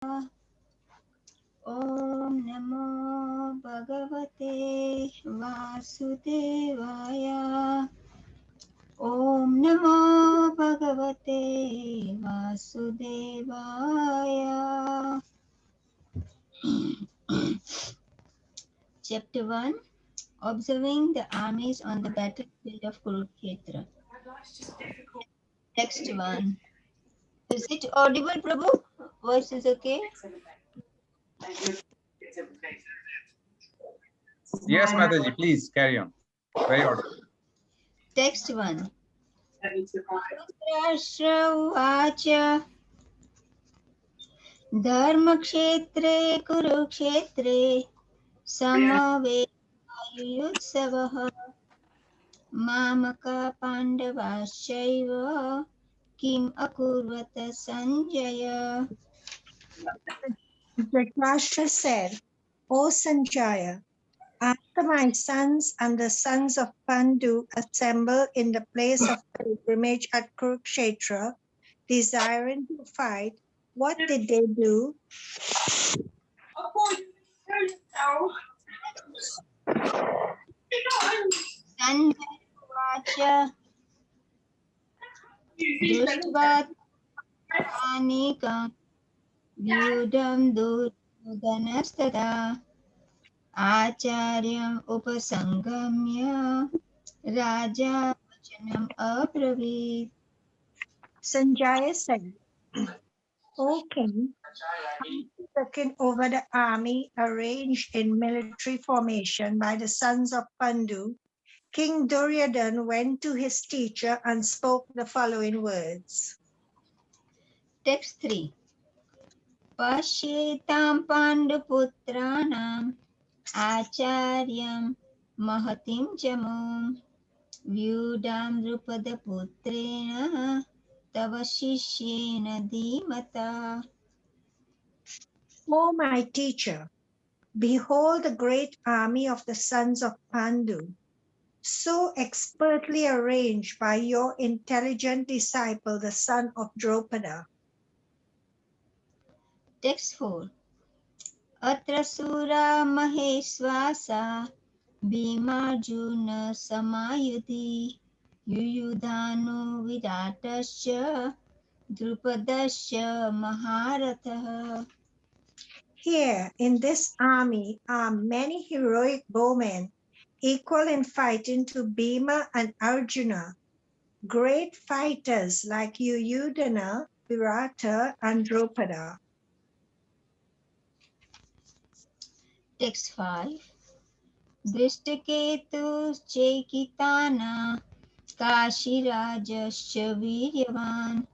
Om Namo Bhagavate Vasudevaya. Om Namo Bhagavate Vasudevaya. Chapter 1. Observing the armies on the battlefield of Kurukshetra. Text 1. Is it audible, Prabhu? Voice is okay? Yes, Mataji, please carry on. Very audible. Text 1. Rashtra धर्मक्षेत्रे कुरुक्षेत्रे समवेतायुत्सवः मामका पाण्डवाश्चैव किम् अकुर्वत Sanjay? Dhritarashtra said, O Sanjaya, after my sons and the sons of Pandu assembled in the place of pilgrimage at Kurukshetra, desiring to fight, what did they do? Sanjay Vacha Drishtva Anikam Vyudam Duryodanastata Acharyam Upasangamya Raja Vachanam Abravit. Sanjaya said, O king, looking over the army arranged in military formation by the sons of Pandu, King Duryodhana went to his teacher and spoke the following words. Text 3. Pashetam Panduputranam Acharyam Mahatim Jamum Vyudam Drupada Putrena Tava Shishyena Dhimata. O my teacher, behold the great army of the sons of Pandu, so expertly arranged by your intelligent disciple, the son of Draupadi. Text 4. Atra Sura Maheswasa Bhimarjuna Samayuti Yuyudhanu Viratasya Drupadasya Maharatha. Here in this army are many heroic bowmen, equal in fighting to Bhima and Arjuna, great fighters like Yuyudhana, Virata, and Drupada. Text 5. Drishtaketu Chekitana Kashirajasya Viryavan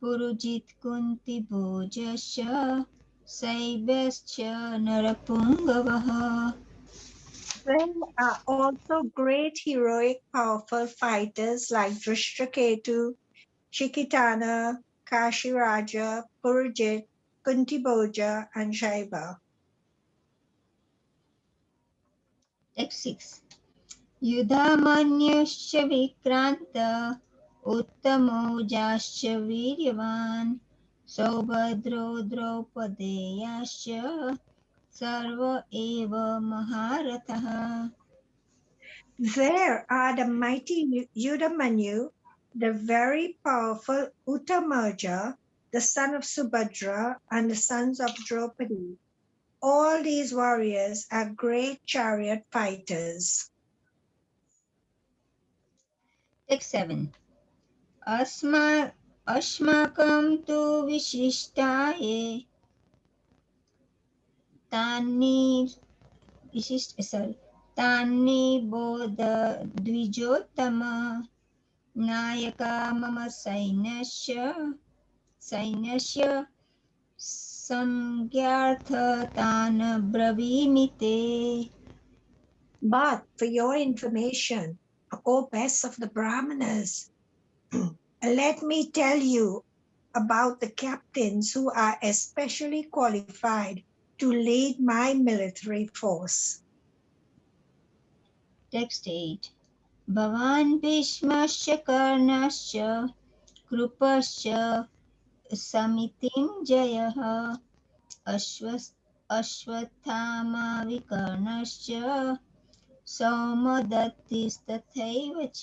Purujit Kunti Bhojasya Saibasya Narapungavaha. There are also great heroic powerful fighters like Drishtaketu, Chikitana, Kashiraja, Purujit, Kuntiboja, and Shaiva. Text 6. Yudhamanyasya Vikranta Uttamojasya Viryavan Saubhadro Draupadeyasya Sarva Eva Maharatha. There are the mighty Yudamanyu, the very powerful Uttamaja, the son of Subhadra, and the sons of Draupadi. All these warriors are great chariot fighters. Text 7. Ashmakam tu Vishishtaye Tani Tani Bodha Dvijotama Nayaka Mama Sainasya Samgyartha Tana Bravimite. But for your information, O best of the Brahmanas, let me tell you about the captains who are especially qualified to lead my military force. Text 8. Bhavan Bhishmasya Karnasya Krupasya Samitim Jayaha Ashwatthama विकर्णश्च सौमदत्तिस्तथैव च.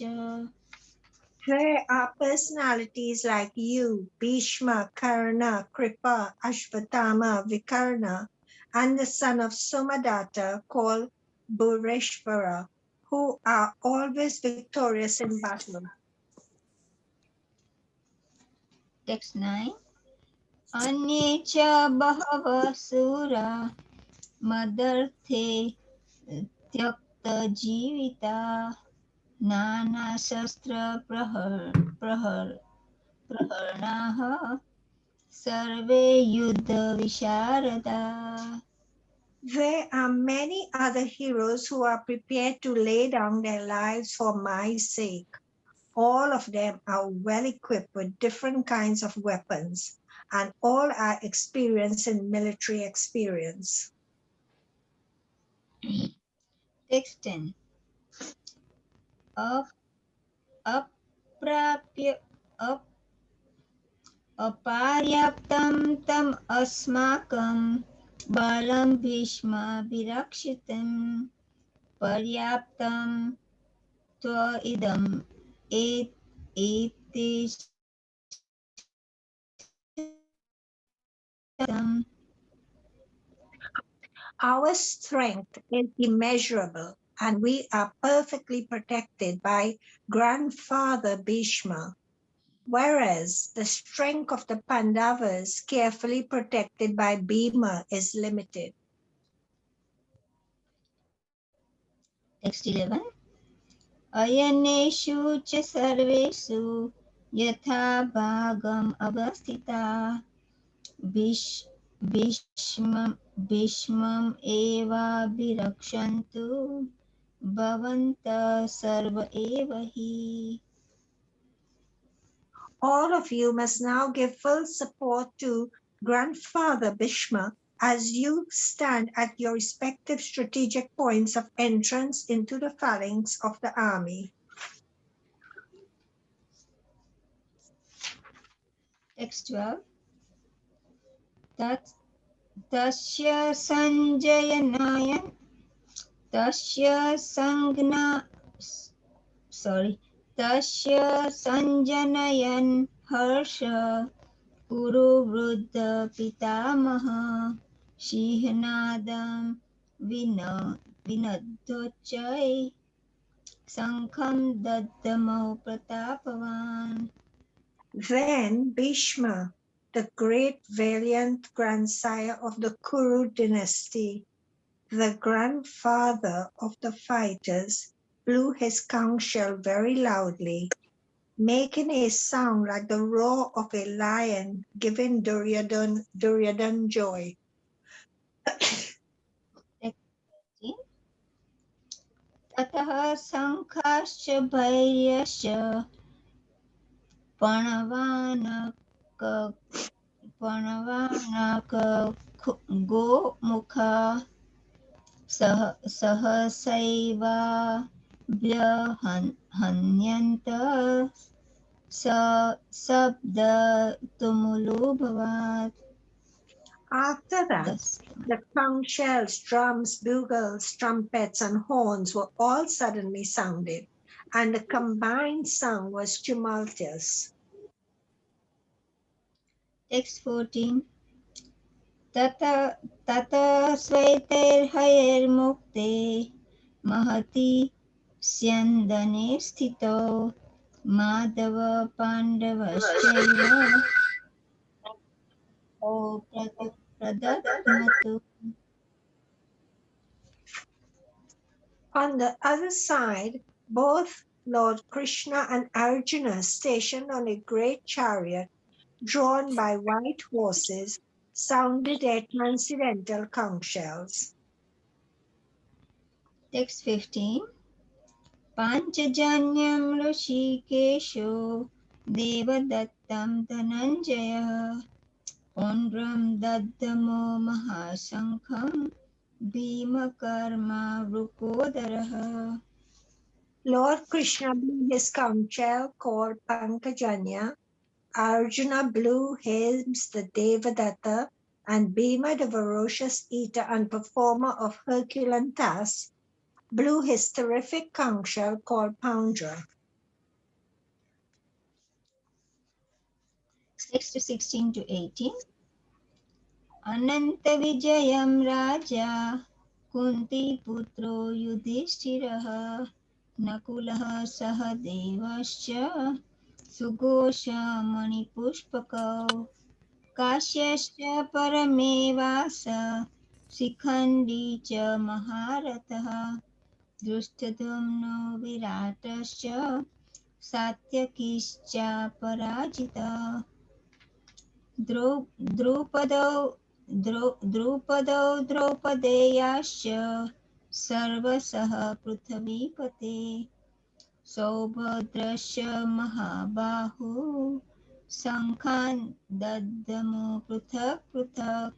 There are personalities like you, Bhishma, Karna, Kripa, Ashvatthama, Vikarna, and the son of Somadatta called Bureshvara, who are always victorious in battle. Text 9. अन्ये च बहवः सूरा मदर्थे त्यक्तजीविता नानाशस्त्रप्रहरणाः सर्वे युद्धविशारदा. There are many other heroes who are prepared to lay down their lives for my sake. All of them are well equipped with different kinds of weapons, and all are experienced in military experience. Text 10. अप्राप्य अपर्याप्तं तम् अस्माकं बलं भीष्माभिरक्षितं पर्याप्तं त्वइदम् एतेषाम्. Our strength is immeasurable, and we are perfectly protected by Grandfather Bhishma, whereas the strength of the Pandavas, carefully protected by Bhima, is limited. Text 11. अयनेषु च सर्वेषु यथा भागम् अवस्थिता भीष्मम् एवाभिरक्षन्तु भवन्तः सर्व एव हि. All of you must now give full support to Grandfather Bhishma as you stand at your respective strategic points of entrance into the phalanx of the army. Text 12. Tasya sanjayanayan tasya sanjanayan harsha Kuru Vruddha Pitamaha Shihnadam Vinadochay Sankham Daddamo Pratapavan. Then Bhishma, the great valiant grandsire of the Kuru dynasty, the grandfather of the fighters, blew his conch shell very loudly, making a sound like the roar of a lion, giving Duryodhan joy. Tataha Sankhascha Bhairascha Panavanaka Go Mukha Sahasaiva Vyahanyanta Sabda Tumulubhavat. After that, the conch shells, drums, bugles, trumpets, and horns were all suddenly sounded, and the combined sound was tumultuous. Text 14. Tata Svaiterhayermukte Mahati Syandane Sthito Madhava Pandavaschaiva O Pradatmatu. On the other side, both Lord Krishna and Arjuna, stationed on a great chariot drawn by white horses, sounded their transcendental conch shells. Text 15. Panchajanyam Rishikesho Devadattam Dhananjaya Ondram Daddamo Mahasankham Bhima-karma Vrukodaraha. Lord Krishna blew his conch shell called Pankajanya. Arjuna blew his the Devadatta, and Bhima, the ferocious eater and performer of Herculean tasks, blew his terrific conch shell called Poundra. Text 16 to 18. Ananta Vijayam Raja Kunti Putro Yudhishthirah Nakulaha Sahadevascha Sugosha Manipushpakau Kasyascha Paramevasa Shikhandi Cha Maharatah Drushtadumno Viratascha Satyakischa Parajita द्रुपदौ द्रौपदेयाश्च सर्वसः पृथ्वीपते सौभद्रश्च महाबाहु शङ्खान् दद्मो पृथक् पृथक्.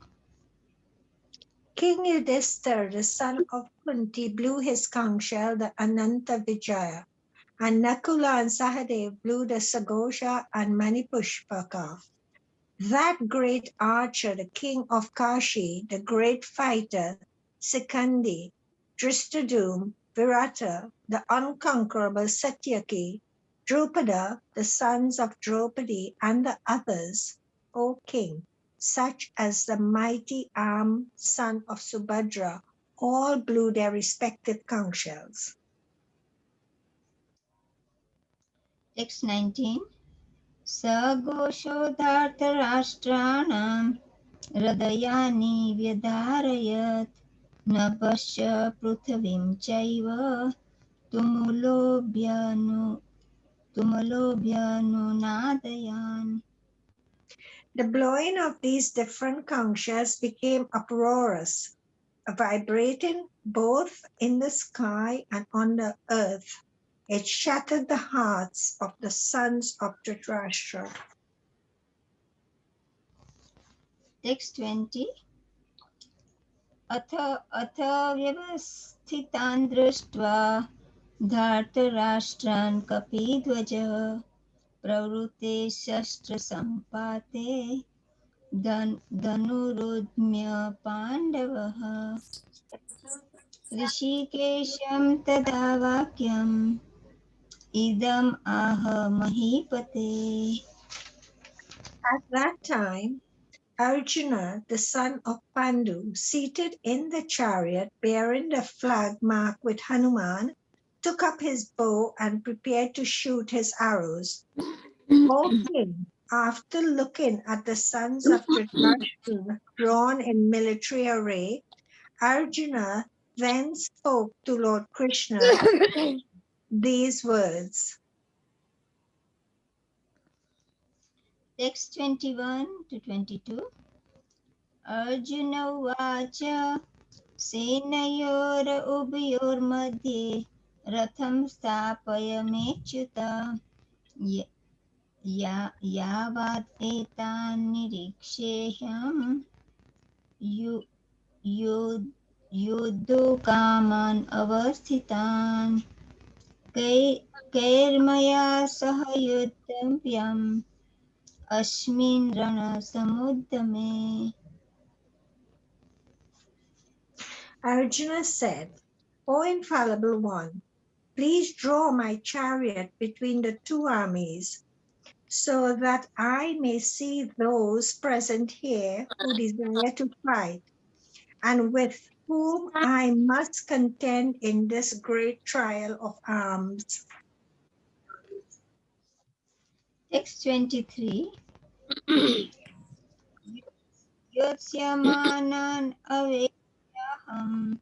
King Yudhishthira, the son of Kunti, blew his conch shell, the Ananta Vijaya, and Nakula and Sahadev blew the Sagosha and Manipushpaka. That great archer, the king of Kashi, the great fighter, Sikandi, Dristadum, Virata, the unconquerable Satyaki, Drupada, the sons of Draupadi, and the others, O king, such as the mighty armed son of Subhadra, all blew their respective conch shells. Text 19. सघोषोधार्तराष्ट्राणां हृदयानि व्यधारयत् नभश्च पृथिवीं चैव तुमुलोऽभ्यनुनादयन्. The blowing of these different conch shells became uproarious, vibrating both in the sky and on the earth. It shattered the hearts of the sons of Dhritarashtra. Text 20. अथ व्यवस्थितान् दृष्ट्वा धार्तराष्ट्रान् कपिध्वजः प्रवृत्ते शस्त्रसम्पाते धनुरुद्यम्य पाण्डवः ऋषिकेशं तदा वाक्यम् इदम् आह महीपते. At that time, Arjuna, the son of Pandu, seated in the chariot bearing the flag marked with Hanuman, took up his bow and prepared to shoot his arrows. O king, after looking at the sons of Dhritarashtra drawn in military array, Arjuna then spoke to Lord Krishna these words. Text 21 to 22. Arjuna Uvacha Senayor Ubayormadhye Ratham Stapayamechyuta Yavat etan niriksheham Yudho kaman avasthitan Kairmaya sahayudhampyam Ashmin rana samuddame. Arjuna said, O infallible one, please draw my chariot between the two armies, so that I may see those present here who desire to fight, and with whom I must contend in this great trial of arms. Text 23. Yotsyamanaan avehyaham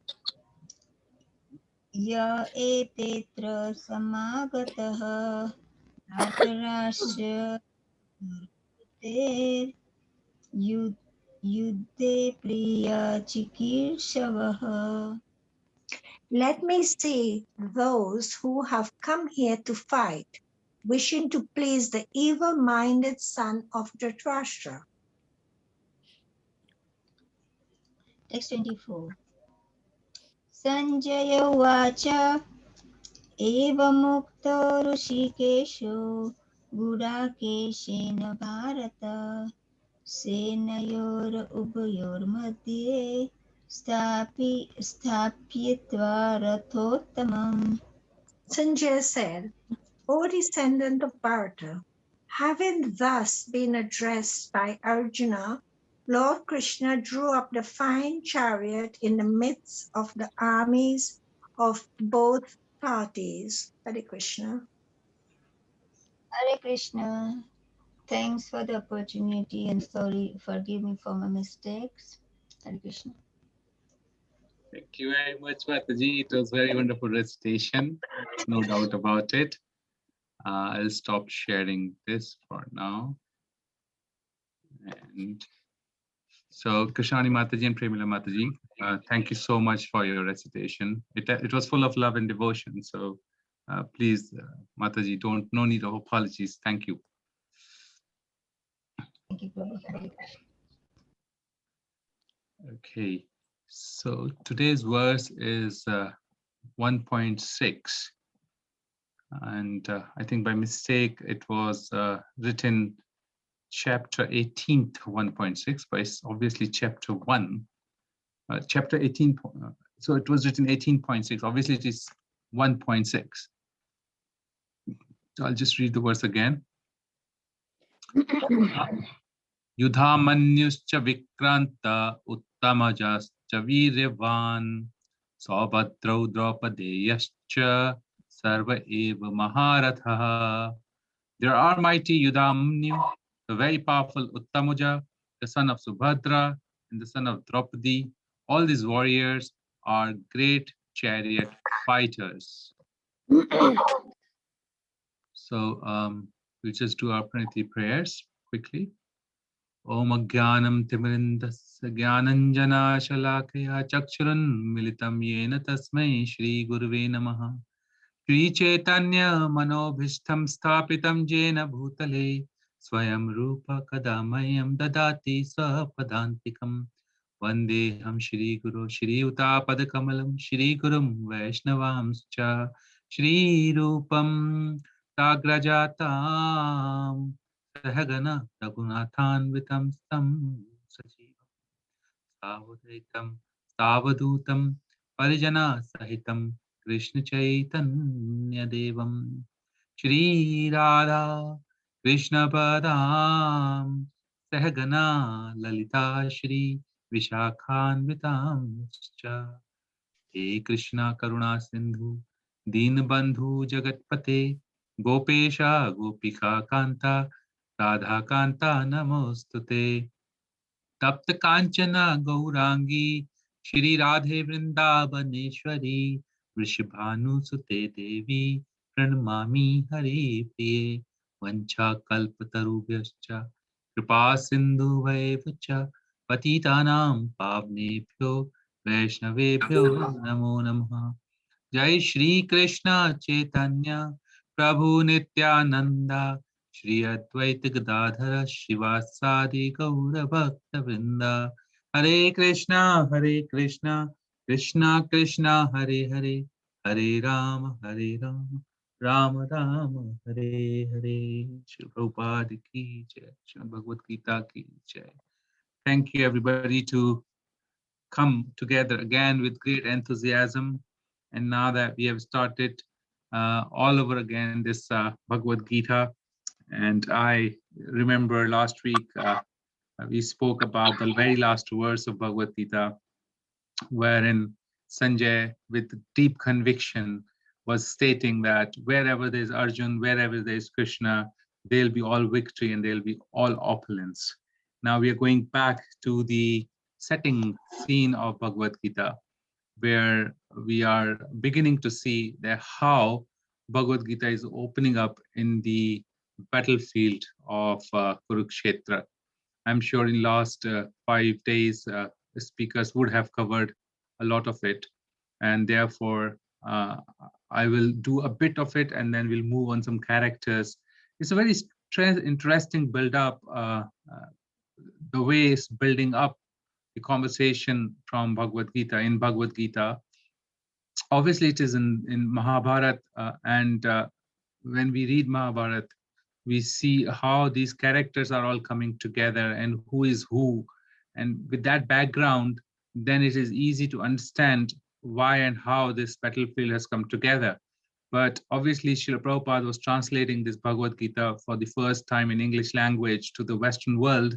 ya etetra samagataha Dhatarashtra Yudhe priya chikirshavah. Let me see those who have come here to fight, wishing to please the evil-minded son of Dhritarashtra. Text 24. Sanjaya Uvacha Evamukto Rishikesho Gudakeshena Bharata सेनयोर उभयोर्मध्ये स्थापयित्वा रथोत्तमम्. Sanjay said, O descendant of Bharata, having thus been addressed by Arjuna, Lord Krishna drew up the fine chariot in the midst of the armies of both parties. Hare Krishna. Hare Krishna. Thanks for the opportunity and sorry, forgive me for my mistakes. Hare Krishna. Thank you very much, Mataji. It was very wonderful recitation, no doubt about it. I'll stop sharing this for now. And so, Krishani Mataji and Premila Mataji, thank you so much for your recitation. It was full of love and devotion. So, please, Mataji, no need of apologies. Thank you. Thank you, Prabhu. Hare Krishna. Okay, so today's verse is 1.6. And I think by mistake, it was written chapter 18 to 1.6, but it's obviously chapter 1. Chapter 18, so it was written 18.6. Obviously, it is 1.6. So I'll just read the verse again. Yudhamanyuscha vikranta uttamajascha viryavan Subhadrau Draupadeyascha sarva eva maharatha. There are mighty Yudhamanyu, the very powerful Uttamaja, the son of Subhadra, and the son of Draupadi. All these warriors are great chariot fighters. So we'll just do our Pranati prayers quickly. Om Agyanam Timirindasya Gyananjana Shalakaya Chakshurun Militam Yena Tasmai Shri Guruve Namaha. Shri Chaitanya Manobhishtam Sthapitam Jena Bhutale Swayam Rupa Kadamayam Dadati Swapadantikam Vandeham Shri Guru Shri Utapadakamalam Shri Gurum Vaishnavamscha Shri Rupam Tagrajatam Sahagana Raghunathanvitam Stam Sajivam Savadaitam Savadutam Parijana Sahitam Krishna Chaitanya Devam Shri Radha Krishna Padam Sahagana Lalita Shri Vishakhanvitamscha He Krishna Karuna Sindhu Deenbandhu Jagatpate Gopesha Gopika Kanta Radha Kanta Namostute Tapta Kanchana Gaurangi Shri Radhe Vrindavaneshwari Vrishabhanu Sute Devi Pranamami Hari Priye Vancha Kalpatarubhyascha Kripa Sindhu Vaivcha Patitanam Pavnebhyo Vaishnavebhyo Namo Namaha Jai Shri Krishna Chaitanya Prabhu Nityananda Shri Advaita Gadadhara Shivasadi Gaura Bhakta Vrinda Hare Krishna Krishna Krishna Hare Hare Hare Rama Rama Rama Hare Hare. Shri Prabhupada ki jai. Shri Bhagavad Gita ki jai. Thank you everybody to come together again with great enthusiasm. And now that we have started all over again this Bhagavad Gita, and I remember last week we spoke about the very last verse of Bhagavad Gita, wherein Sanjay, with deep conviction, was stating that wherever there's Arjun, wherever there's Krishna, there'll be all victory and there'll be all opulence. Now we are going back to the setting scene of Bhagavad Gita, where we are beginning to see that how Bhagavad Gita is opening up in the battlefield of Kurukshetra. I'm sure in last 5 days, the speakers would have covered a lot of it. And therefore, I will do a bit of it and then we'll move on some characters. It's a very interesting build up, the way it's building up the conversation from Bhagavad Gita, in Bhagavad Gita. Obviously, it is in Mahabharata, and when we read Mahabharata, we see how these characters are all coming together and who is who. And with that background, then it is easy to understand why and how this battlefield has come together. But obviously, Srila Prabhupada was translating this Bhagavad Gita for the first time in English language to the Western world.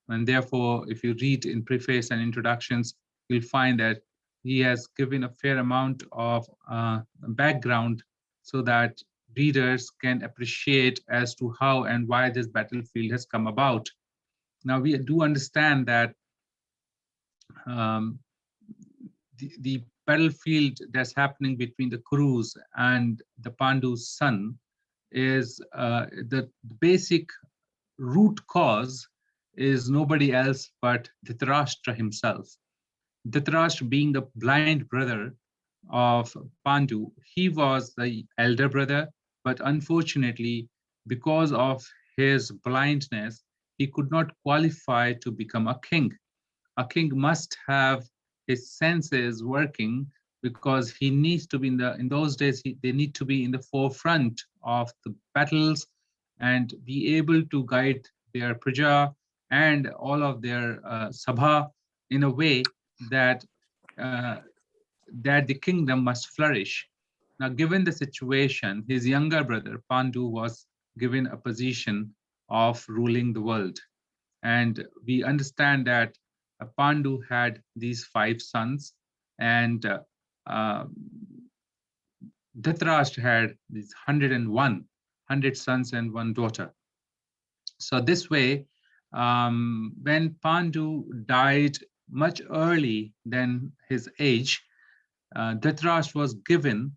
And therefore, if you read in preface and introductions, you'll find that he has given a fair amount of background so that readers can appreciate as to how and why this battlefield has come about. Now, we do understand that um, the battlefield that's happening between the Kurus and the Pandu's son is the basic root cause is nobody else but Dhritarashtra himself. Dhritarashtra, being the blind brother of Pandu, he was the elder brother, but unfortunately, because of his blindness, he could not qualify to become a king. A king must have his senses working because he needs to be in those days, they need to be in the forefront of the battles and be able to guide their praja and all of their sabha in a way that that the kingdom must flourish. Now, given the situation, his younger brother Pandu was given a position of ruling the world. And we understand that Pandu had these 5 sons, and Dhritarashtra had these 100 sons and 1 daughter. So this way, when Pandu died much early than his age, Dhritarashtra was given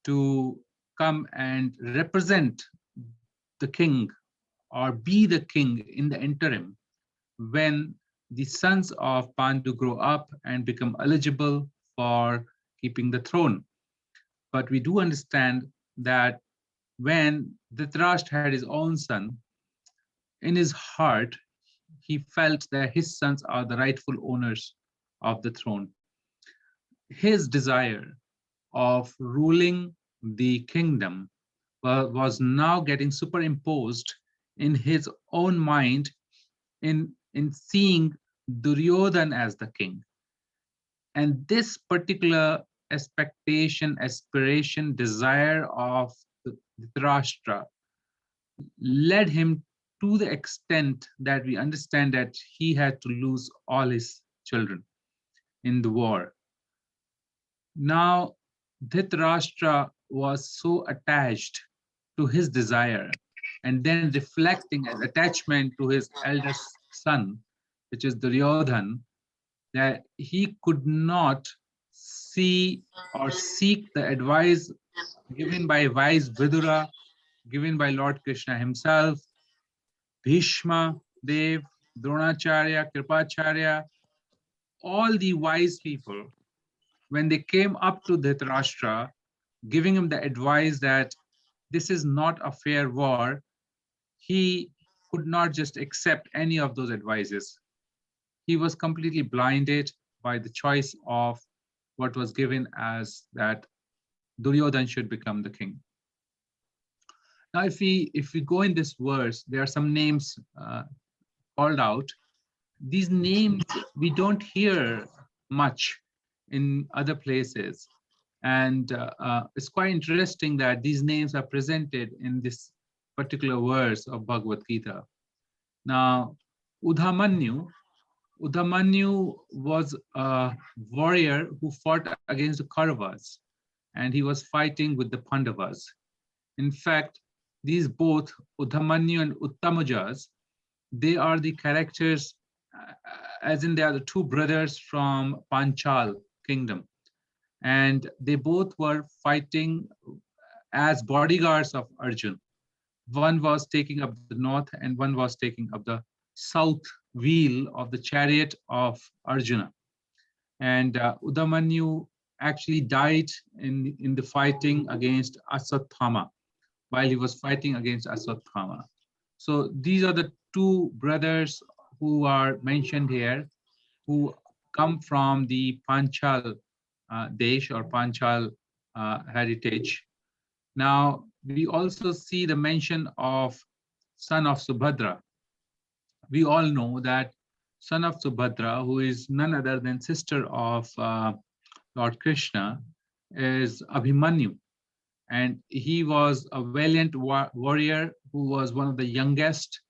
to come and represent the king or be the king in the interim when the sons of Pandu grow up and become eligible for keeping the throne. But we do understand that when Dhritarashtra had his own son, in his heart, he felt that his sons are the rightful owners of the throne. His desire of ruling the kingdom was now getting superimposed in his own mind in seeing Duryodhan as the king. And this particular expectation, aspiration, desire of Dhritarashtra led him to the extent that we understand that he had to lose all his children in the war. Now, Dhritarashtra was so attached to his desire and then reflecting as attachment to his eldest son, which is Duryodhan, that he could not see or seek the advice given by wise Vidura, given by Lord Krishna himself, Bhishma, Dev, Dronacharya, Kripacharya, all the wise people, when they came up to Dhritarashtra, giving him the advice that this is not a fair war, he could not just accept any of those advices. He was completely blinded by the choice of what was given as that Duryodhan should become the king. Now, if we go in this verse, there are some names called out. These names we don't hear much in other places. And it's quite interesting that these names are presented in this particular verse of Bhagavad Gita. Now, Udhamanyu was a warrior who fought against the Kauravas, and he was fighting with the Pandavas. In fact, these both, Udhamanyu and Uttamajas, they are the characters, as in they are the 2 brothers from Panchal kingdom. And they both were fighting as bodyguards of Arjun. One was taking up the north and one was taking up the south wheel of the chariot of Arjuna. And Udhamanyu actually died in the fighting against Aswathama while he was fighting against Aswathama. So these are the 2 brothers who are mentioned here, who come from the Panchal Desh or Panchal heritage. Now, we also see the mention of son of Subhadra. We all know that son of Subhadra, who is none other than sister of Lord Krishna, is Abhimanyu. And he was a valiant warrior who was one of the youngest.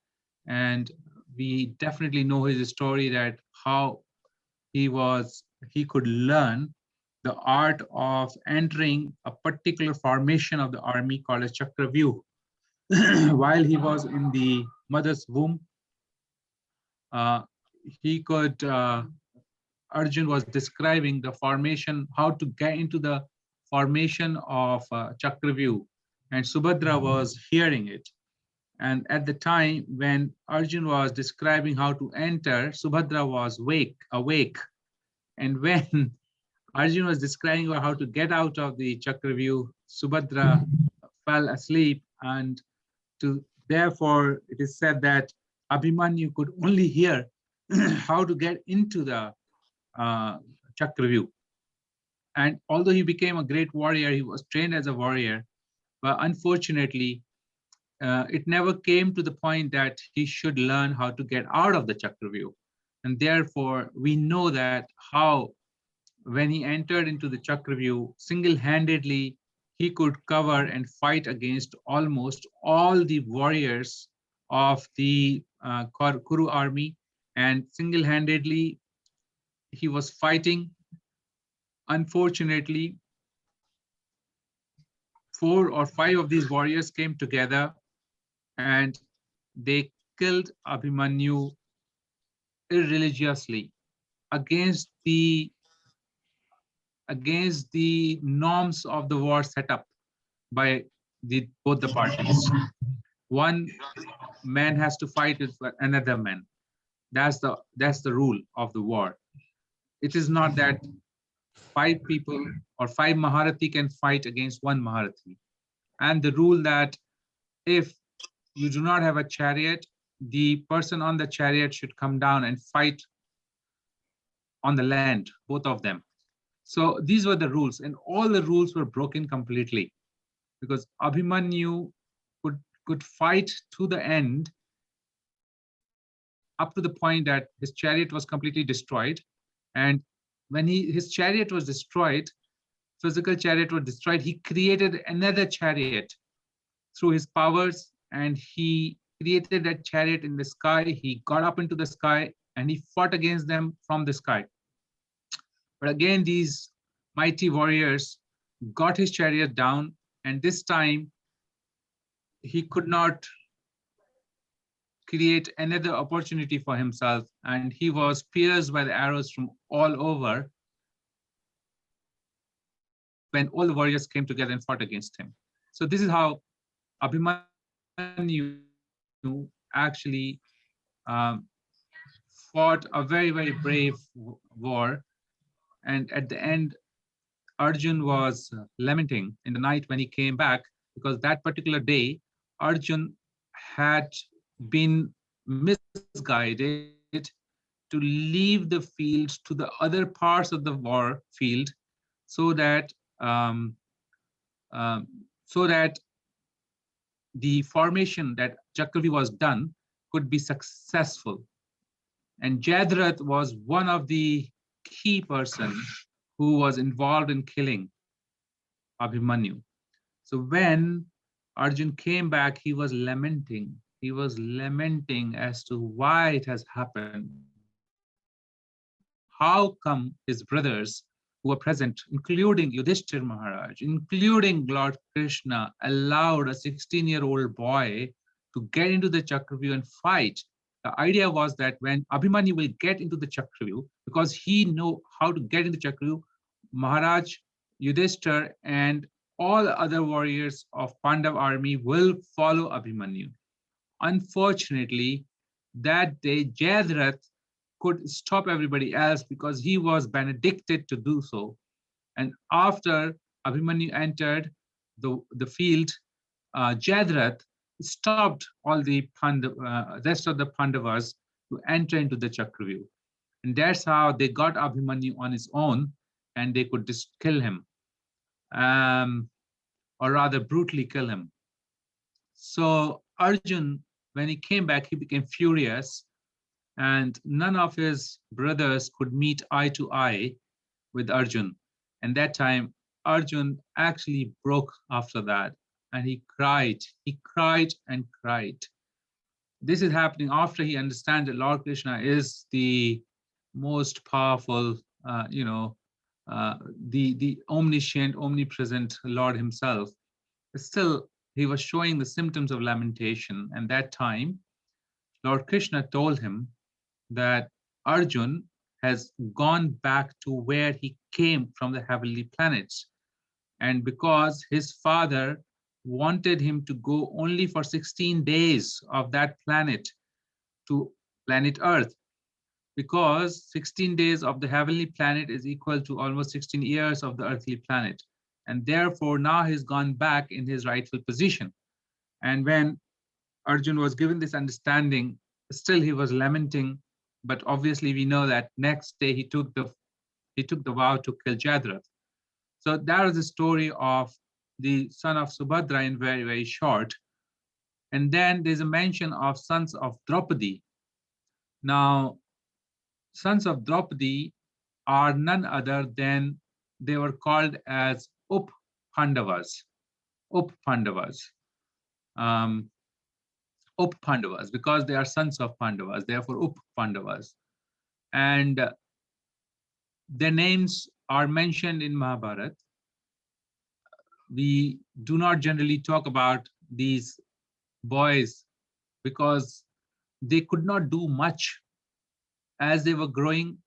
And we definitely know his story, that how he could learn the art of entering a particular formation of the army called as Chakravyuh. While he was in the mother's womb, he could Arjun was describing the formation, how to get into the formation of Chakravyuh, and Subhadra was hearing it. And at the time when Arjun was describing how to enter, Subhadra was awake. And when Arjun was describing how to get out of the Chakravyuh, Subhadra fell asleep, and therefore it is said that Abhimanyu could only hear how to get into the Chakravyuh. And although he became a great warrior, he was trained as a warrior, but unfortunately, it never came to the point that he should learn how to get out of the Chakravyuh. And therefore, we know that how, when he entered into the Chakravyuh, single-handedly, he could cover and fight against almost all the warriors of the Kuru army. And single-handedly, he was fighting. Unfortunately, 4 or 5 of these warriors came together and they killed Abhimanyu irreligiously against the norms of the war set up by both the parties. One man has to fight with another man. That's the rule of the war. It is not that 5 people or 5 Maharathi can fight against 1 Maharathi. And the rule that if you do not have a chariot, the person on the chariot should come down and fight on the land, both of them. So these were the rules, and all the rules were broken completely, because Abhimanyu could fight to the end, up to the point that his chariot was completely destroyed. And when his chariot was destroyed, physical chariot was destroyed, he created another chariot through his powers, and he created that chariot in the sky. He got up into the sky and he fought against them from the sky. But again, these mighty warriors got his chariot down, and this time he could not create another opportunity for himself, and he was pierced by the arrows from all over when all the warriors came together and fought against him. So this is how Abhimanyu actually fought a very, very brave war. And at the end, Arjun was lamenting in the night when he came back, because that particular day, Arjun had been misguided to leave the field to the other parts of the war field, so that the formation that Chakravi was done could be successful. And Jayadratha was one of the key person who was involved in killing Abhimanyu. So when Arjun came back, he was lamenting. He was lamenting as to why it has happened. How come his brothers who were present, including Yudhishthir Maharaj, including Lord Krishna, allowed a 16-year-old boy to get into the Chakravyuh and fight? The idea was that when Abhimanyu will get into the Chakravyuh, because he know how to get into Chakravyuh, Maharaj, Yudhishthir, and all other warriors of Pandav army will follow Abhimanyu. Unfortunately, that day Jayadratha could stop everybody else because he was benedicted to do so. And after Abhimanyu entered the field, Jayadratha stopped all the rest of the Pandavas to enter into the Chakravyuh. And that's how they got Abhimanyu on his own, and they could just kill him, or rather brutally kill him. So Arjun when he came back, he became furious, and none of his brothers could meet eye to eye with Arjun. And that time, Arjun actually broke after that, and he cried and cried. This is happening after he understands that Lord Krishna is the most powerful, the omniscient, omnipresent Lord himself. Still, he was showing the symptoms of lamentation. And that time, Lord Krishna told him that Arjun has gone back to where he came from, the heavenly planets. And because his father wanted him to go only for 16 days of that planet to planet Earth, because 16 days of the heavenly planet is equal to almost 16 years of the earthly planet. And therefore, now he's gone back in his rightful position. And when Arjun was given this understanding, still he was lamenting. But obviously, we know that next day he took the vow to kill Jadrath. So that is the story of the son of Subhadra in very, very short. And then there's a mention of sons of Draupadi. Now, sons of Draupadi are none other than, they were called as Up Pandavas. Up Pandavas. Up Pandavas, because they are sons of Pandavas, therefore Up Pandavas. And their names are mentioned in Mahabharata. We do not generally talk about these boys because they could not do much as they were growing.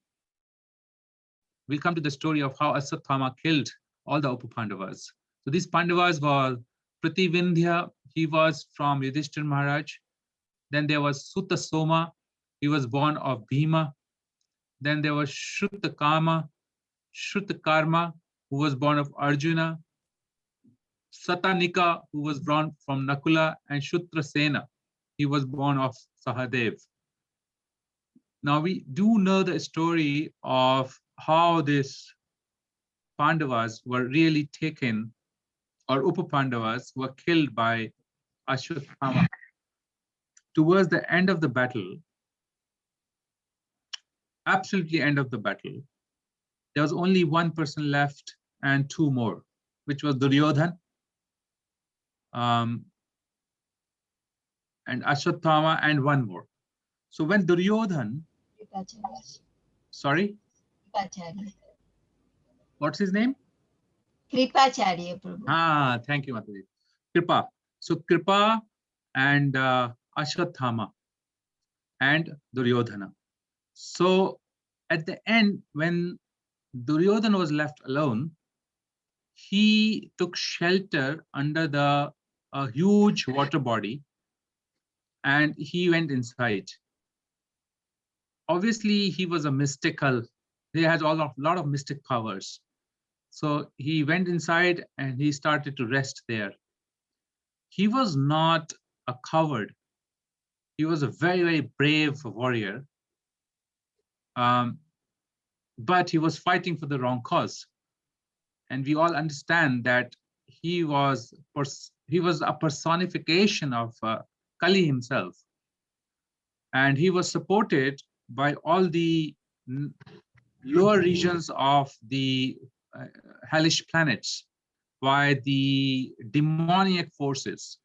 We'll come to the story of how Aswathama killed all the Upa Pandavas. So these Pandavas were Prativindhya, he was from Yudhishthir Maharaj. Then there was Sutta Soma, he was born of Bhima. Then there was Shrutakama, Karma, who was born of Arjuna. Satanika, who was born from Nakula, and Shutrasena, he was born of Sahadev. Now we do know the story of how these Pandavas were really taken, or Upa Pandavas were killed by Ashwatthama. Towards the end of the battle, absolutely end of the battle, there was only one person left and two more, which was Duryodhan and Ashwatthama and one more. So when Duryodhan, sorry, Kripacharya. what's his name? Kripacharya, Prabhu. Thank you, Mataji. Kripa. So Kripa and Ashwatthama and Duryodhana. So at the end, when Duryodhana was left alone, he took shelter under the huge water body and he went inside. Obviously, he was a mystical, he had a lot of mystic powers. So he went inside and he started to rest there. He was not a coward. He was a very, very brave warrior. But he was fighting for the wrong cause. And we all understand that he was a personification of Kali himself. And he was supported by all the lower regions of the hellish planets, by the demoniac forces.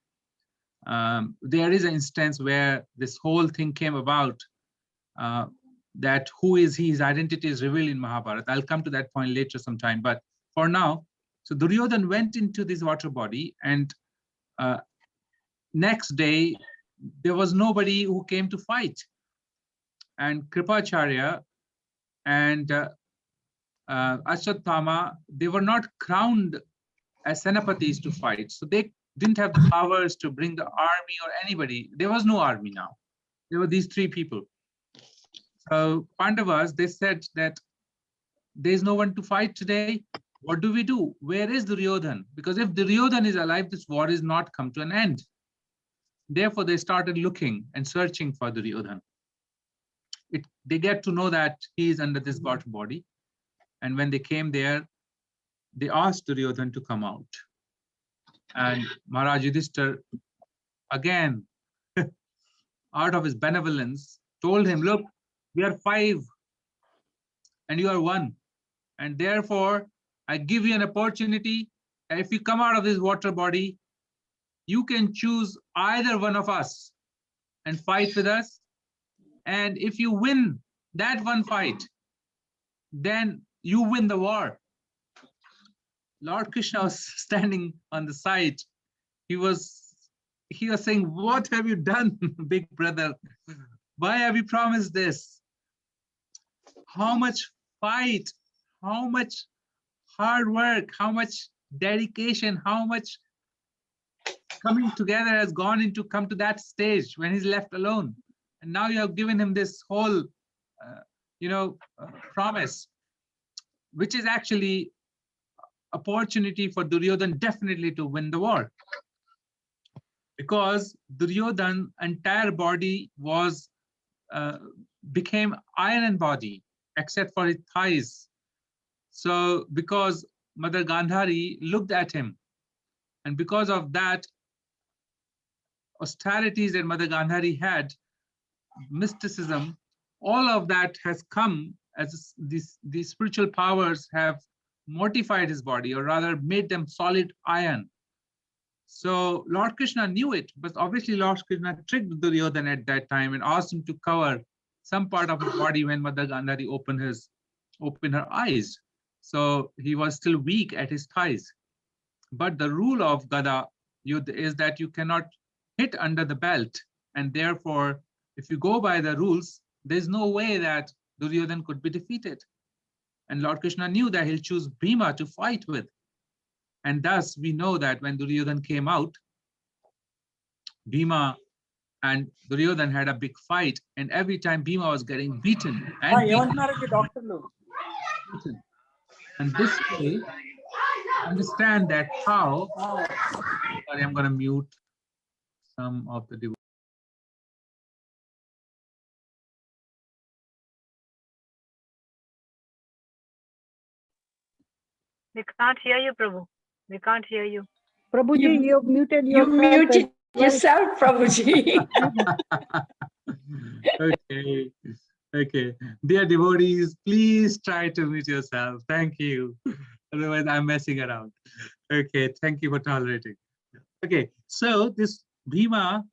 There is an instance where this whole thing came about, that who is he, his identity is revealed in Mahabharata. I'll come to that point later sometime, but for now, so Duryodhan went into this water body, and next day, there was nobody who came to fight. And Kripacharya and Ashwatthama, they were not crowned as Senapatis to fight. So they didn't have the powers to bring the army or anybody. There was no army now. There were these three people. So Pandavas, they said that there's no one to fight today. What do we do? Where is Duryodhan? Because if Duryodhan is alive, this war is not come to an end. Therefore, they started looking and searching for Duryodhan. They get to know that he is under this water body. And when they came there, they asked Duryodhan to come out. And Maharaj Yudhishthir, again, out of his benevolence, told him, look, we are 5 and you are 1. And therefore, I give you an opportunity. If you come out of this water body, you can choose either one of us and fight with us. And if you win that one fight, then you win the war. Lord Krishna was standing on the side. He was saying, what have you done, big brother? Why have you promised this? How much fight, how much hard work, how much dedication, how much coming together has gone into come to that stage when he's left alone. And now you have given him this whole, promise, which is actually opportunity for Duryodhan definitely to win the war. Because Duryodhan's entire body was became iron body, except for his thighs. So because Mother Gandhari looked at him, and because of that austerities that Mother Gandhari had, mysticism, all of that has come as these spiritual powers have mortified his body, or rather made them solid iron. So Lord Krishna knew it, but obviously Lord Krishna tricked Duryodhana at that time and asked him to cover some part of his body when Mother Gandhari opened her eyes. So he was still weak at his thighs. But the rule of Gada Yudh is that you cannot hit under the belt. And therefore, if you go by the rules, there's no way that Duryodhana could be defeated. And Lord Krishna knew that he'll choose Bhima to fight with. And thus we know that when Duryodhana came out, Bhima and Duryodhana had a big fight, and every time Bhima was getting beaten and beaten. And this way, understand that how, sorry, I'm going to mute some of the devices. We can't hear you, Prabhu. We can't hear you. Prabhuji, you've muted yourself. You muted yourself, Prabhuji. Okay. Dear devotees, please try to mute yourself. Thank you. Otherwise, I'm messing around. Okay, thank you for tolerating. Okay, so this Bhima,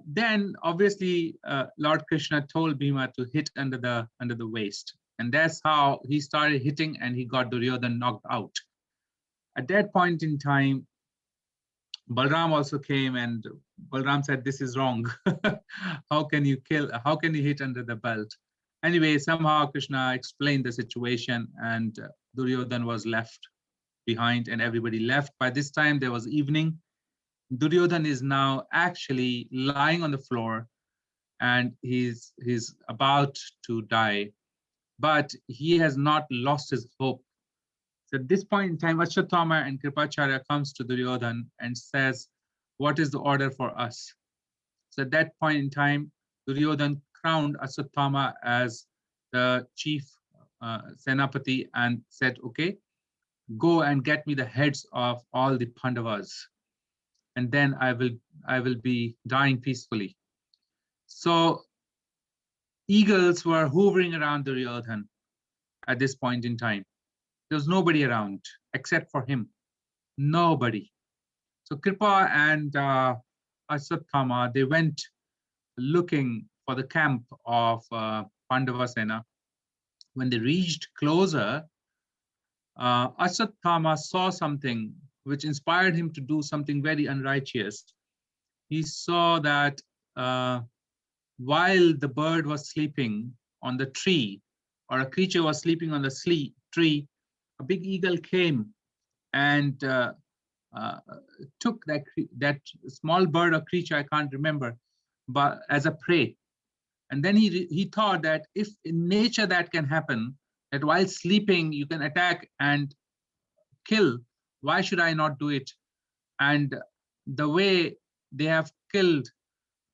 then obviously Lord Krishna told Bhima to hit under the waist. And that's how he started hitting, and he got Duryodhana knocked out. At that point in time, Balram also came, and Balram said, this is wrong. How can you hit under the belt? Anyway, somehow Krishna explained the situation, and Duryodhana was left behind, and everybody left. By this time, there was evening. Duryodhana is now actually lying on the floor, and he's about to die. But he has not lost his hope. So at this point in time, Ashwatthama and Kripacharya comes to Duryodhana and says, what is the order for us? So at that point in time, Duryodhana crowned Ashwatthama as the chief Senapati and said, okay, go and get me the heads of all the Pandavas, and then I will be dying peacefully. So eagles were hovering around Duryodhana at this point in time. There was nobody around except for him. Nobody. So Kripa and Ashwatthama, they went looking for the camp of Pandava Sena. When they reached closer, Ashwatthama saw something which inspired him to do something very unrighteous. He saw that while the bird was sleeping on the tree, or a creature was sleeping on the tree, a big eagle came and took that small bird or creature, I can't remember, but as a prey. And then he thought that if in nature that can happen, that while sleeping you can attack and kill, why should I not do it? And the way they have killed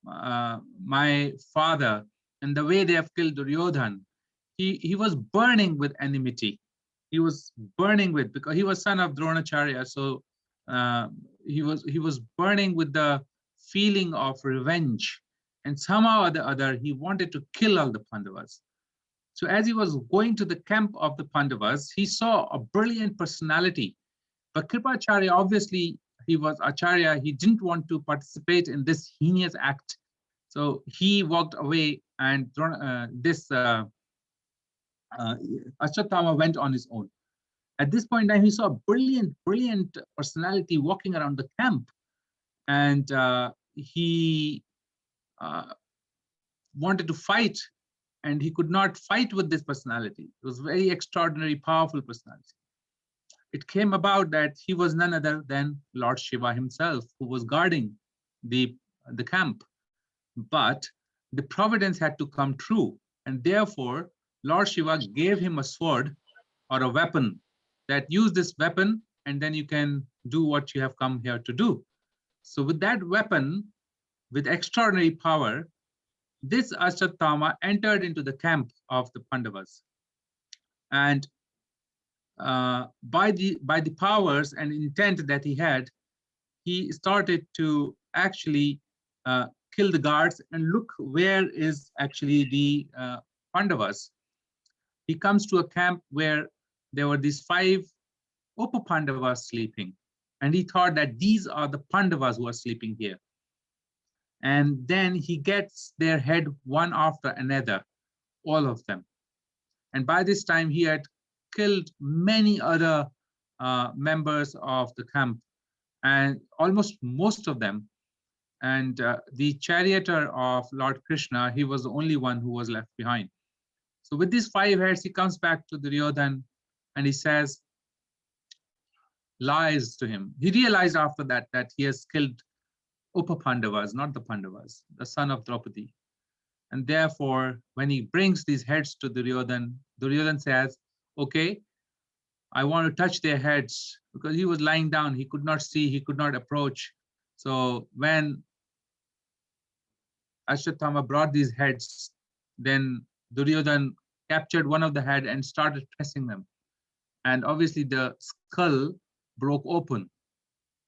my father, and the way they have killed Duryodhana, he was burning with enmity. He was burning with, because he was son of Dronacharya, so he was burning with the feeling of revenge. and somehow or the other he wanted to kill all the Pandavas. So as he was going to the camp of the Pandavas, he saw a brilliant personality. But Kripacharya, obviously, he was Acharya, he didn't want to participate in this heinous act. So he walked away, and Ashwatthama went on his own. At this point in time, he saw a brilliant personality walking around the camp, and he wanted to fight, and he could not fight with this personality. It was very extraordinary, powerful personality. It came about that he was none other than Lord Shiva himself, who was guarding the camp. But the providence had to come true, and therefore Lord Shiva gave him a sword or a weapon, that use this weapon and then you can do what you have come here to do. So with that weapon, with extraordinary power, this Ashwatthama entered into the camp of the Pandavas, and by the powers and intent that he had, he started to actually kill the guards and look where is actually the Pandavas. He comes to a camp where there were these 5 Upa-Pandavas sleeping, and he thought that these are the Pandavas who are sleeping here. And then he gets their head one after another, all of them. And by this time he had killed many other members of the camp, and almost most of them. And the charioteer of Lord Krishna, he was the only one who was left behind. So with these 5 heads, he comes back to Duryodhana and he says, lies to him. He realized after that he has killed Upa-Pandavas, not the Pandavas, the son of Draupadi. And therefore, when he brings these heads to Duryodhana, Duryodhana says, okay, I want to touch their heads, because he was lying down, he could not see, he could not approach. So when Ashwatthama brought these heads, then Duryodhana captured one of the head and started pressing them. And obviously the skull broke open,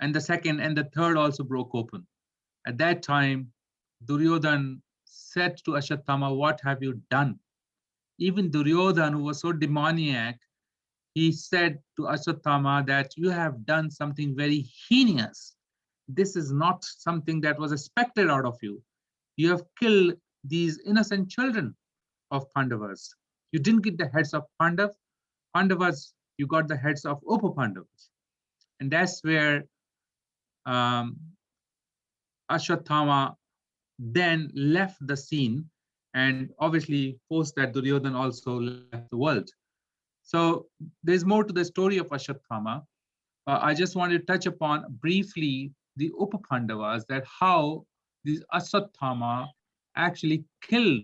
and the second and the third also broke open. At that time, Duryodhana said to Ashwatthama, what have you done? Even Duryodhana, who was so demoniac, he said to Ashwatthama that you have done something very heinous. This is not something that was expected out of you. You have killed these innocent children of Pandavas. You didn't get the heads of Pandavas, you got the heads of Upa-Pandavas. And that's where Ashwatthama then left the scene, and obviously post that Duryodhana also left the world. So there's more to the story of Ashwatthama. I just want to touch upon briefly the Upa-Pandavas, that how these Ashwatthama actually killed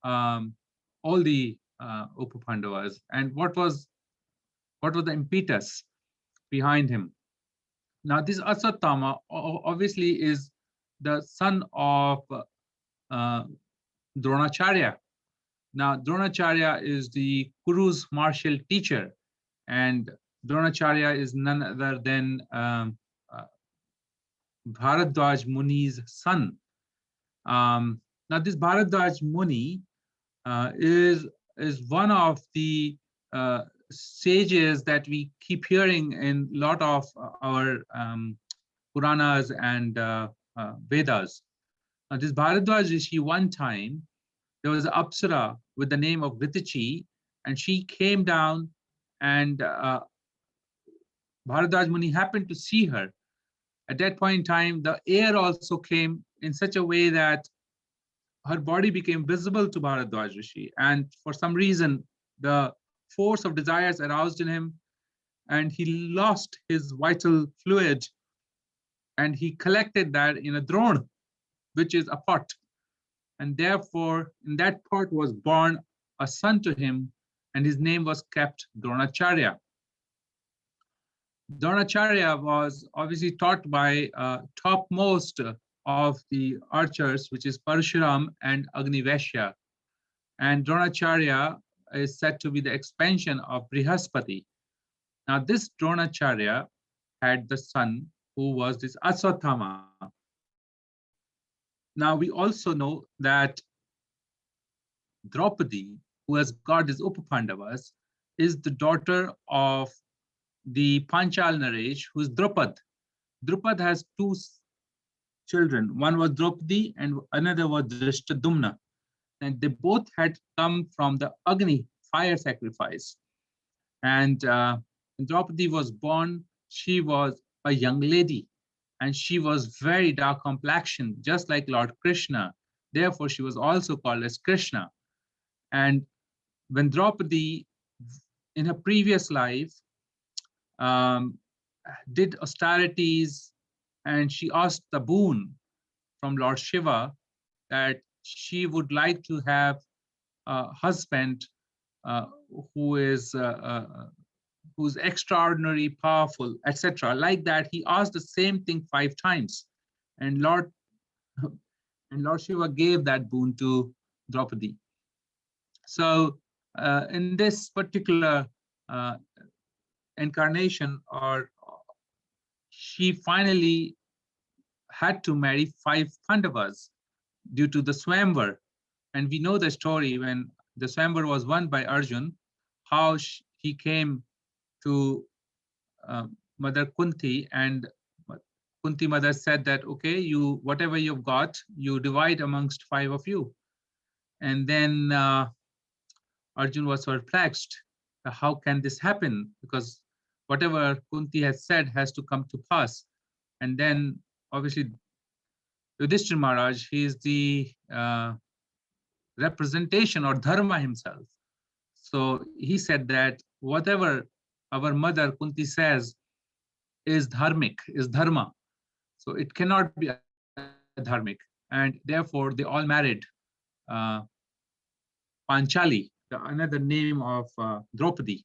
all the Upa-Pandavas, and what was the impetus behind him. Now this Ashwatthama obviously is the son of Dronacharya. Now Dronacharya is the Kuru's martial teacher, and Dronacharya is none other than Bharadwaj Muni's son. Now this Bharadwaj Muni is one of the sages that we keep hearing in a lot of our Puranas and Vedas. Now this Bharadwaj Rishi, one time there was an Apsara with the name of Ritichi, and she came down, and Bharadwaj Muni happened to see her. At that point in time, the air also came in such a way that her body became visible to Bharadwaj Rishi, and for some reason the force of desires aroused in him, and he lost his vital fluid, and he collected that in a drone, which is a pot, and therefore in that pot was born a son to him, and his name was kept Dronacharya. Dronacharya was obviously taught by topmost of the archers, which is Parshuram and Agniveshya. And Dronacharya is said to be the expansion of Brihaspati. Now this Dronacharya had the son who was this Ashwatthama. Now we also know that Draupadi, who has got his Upapandavas, is the daughter of the Panchal Naresh, who is Drupad. Drupad has two children. One was Draupadi and another was Drishtadumna. And they both had come from the Agni, fire sacrifice. And when Draupadi was born, she was a young lady. And she was very dark complexioned, just like Lord Krishna. Therefore, she was also called as Krishna. And when Draupadi, in her previous life, did austerities, and she asked the boon from Lord Shiva that she would like to have a husband who is who's extraordinary, powerful, etc. Like that, he asked the same thing 5 times, and Lord Shiva gave that boon to Draupadi. So in this particular incarnation, or she finally had to marry 5 Pandavas due to the Swamvar. And we know the story when the Swamvar was won by Arjun, how he came to Mother Kunti, and Kunti mother said that, okay, you whatever you've got, you divide amongst 5 of you. And then Arjun was perplexed. How can this happen? Because whatever Kunti has said has to come to pass. And then obviously Yudhishthira Maharaj, he is the representation or dharma himself. So he said that whatever our mother Kunti says is dharmic, is dharma. So it cannot be adharmic. And therefore they all married Panchali, another name of Draupadi.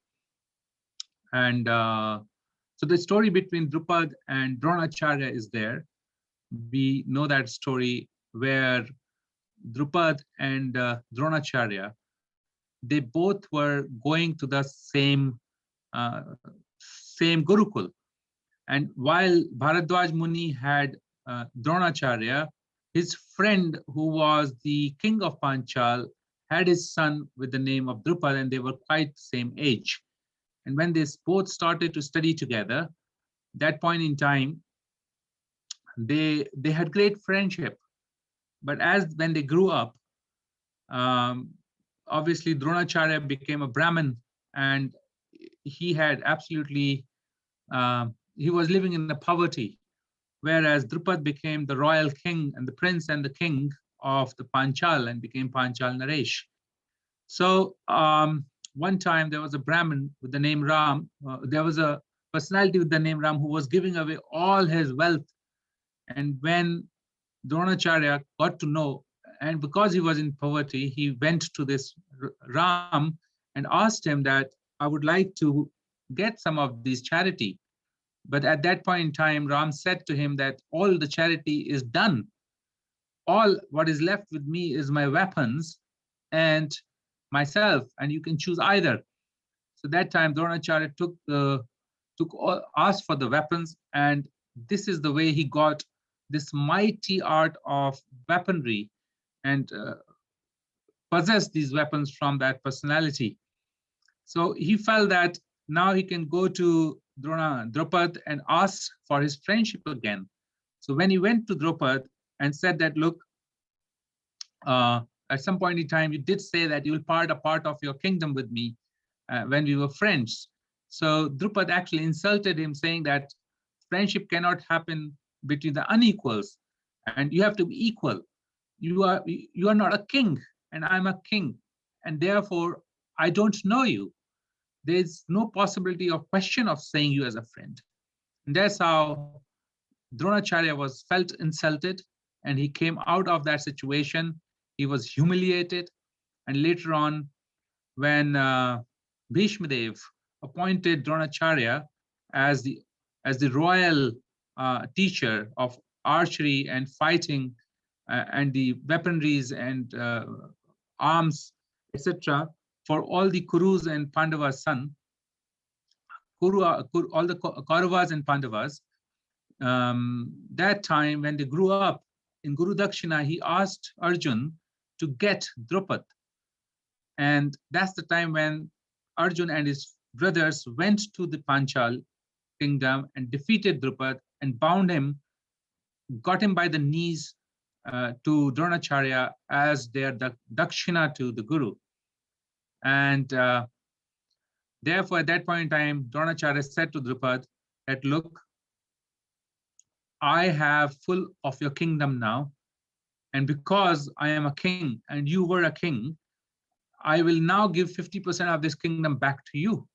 And so the story between Drupad and Dronacharya is there. We know that story where Drupad and Dronacharya, they both were going to the same Gurukul. And while Bharadwaj Muni had Dronacharya, his friend who was the king of Panchal had his son with the name of Drupad, and they were quite the same age. And when they both started to study together, that point in time, they had great friendship. But as when they grew up, obviously Dronacharya became a Brahmin, and he had absolutely, he was living in the poverty, whereas Drupad became the royal king and the prince and the king of the Panchal and became Panchal Naresh. So one time there was a Brahmin with the name Ram. There was a personality with the name Ram who was giving away all his wealth. And when Dronacharya got to know, and because he was in poverty, he went to this Ram and asked him that, I would like to get some of these charity. But at that point in time, Ram said to him that all the charity is done. All what is left with me is my weapons and myself, and you can choose either. So that time Dronacharya asked for the weapons, and this is the way he got this mighty art of weaponry and possessed these weapons from that personality. So he felt that now he can go to Draupad and ask for his friendship again. So when he went to Draupad and said that, look, at some point in time, you did say that you will part a part of your kingdom with me when we were friends. So Drupad actually insulted him, saying that friendship cannot happen between the unequals, and you have to be equal. You are not a king, and I'm a king, and therefore I don't know you. There's no possibility of question of saying you as a friend. And that's how Dronacharya felt insulted, and he came out of that situation. He was humiliated, and later on, when Bhishma Dev appointed Dronacharya as the royal teacher of archery and fighting and the weaponries and arms, etc., for all the Kurus and Pandavas' son, all the Kauravas and Pandavas, that time when they grew up in Guru Dakshina, he asked Arjun to get Drupad. And that's the time when Arjun and his brothers went to the Panchal kingdom and defeated Drupad and bound him, got him by the knees to Dronacharya as their dakshina to the Guru. And therefore, at that point in time, Dronacharya said to Drupad that, look, I have full of your kingdom now. And because I am a king and you were a king, I will now give 50% of this kingdom back to you.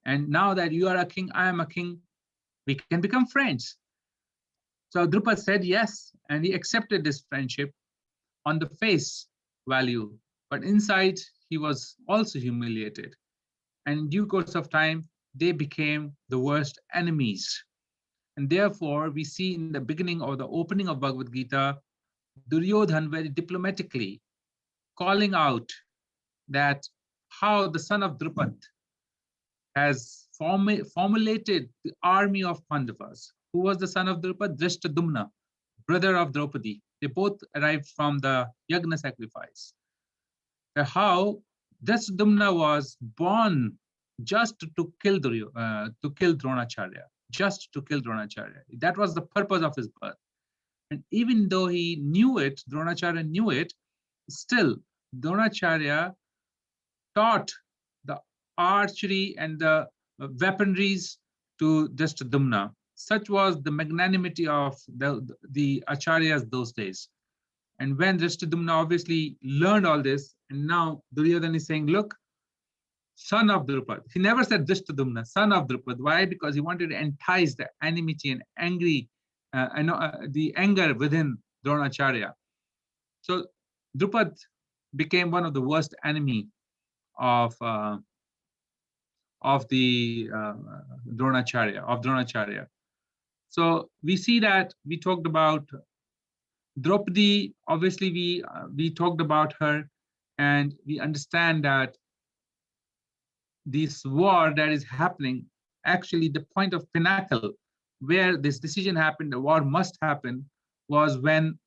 And now that you are a king, I am a king, we can become friends. So Drupad said yes, and he accepted this friendship on the face value. But inside, he was also humiliated. And in due course of time, they became the worst enemies. And therefore, we see in the beginning or the opening of Bhagavad Gita, Duryodhan very diplomatically calling out that how the son of Drupad has formulated the army of Pandavas. Who was the son of Drupad? Drishtadumna, brother of Draupadi. They both arrived from the Yagna sacrifice. How Drishtadumna was born just to kill Dronacharya, just to kill Dronacharya. That was the purpose of his birth. And even though he knew it, Dronacharya knew it, still Dronacharya taught the archery and the weaponries to Drishtadumna. Such was the magnanimity of the acharyas those days. And when Drishtadumna obviously learned all this, and now Duryodhana is saying, look, son of Drupad. He never said Drishtadumna, son of Drupad. Why? Because he wanted to entice the enmity and the anger within Dronacharya. So Drupad became one of the worst enemy of the Dronacharya. So we see that we talked about Draupadi. Obviously, we talked about her, and we understand that this war that is happening, actually the point of pinnacle where this decision happened, the war must happen, was when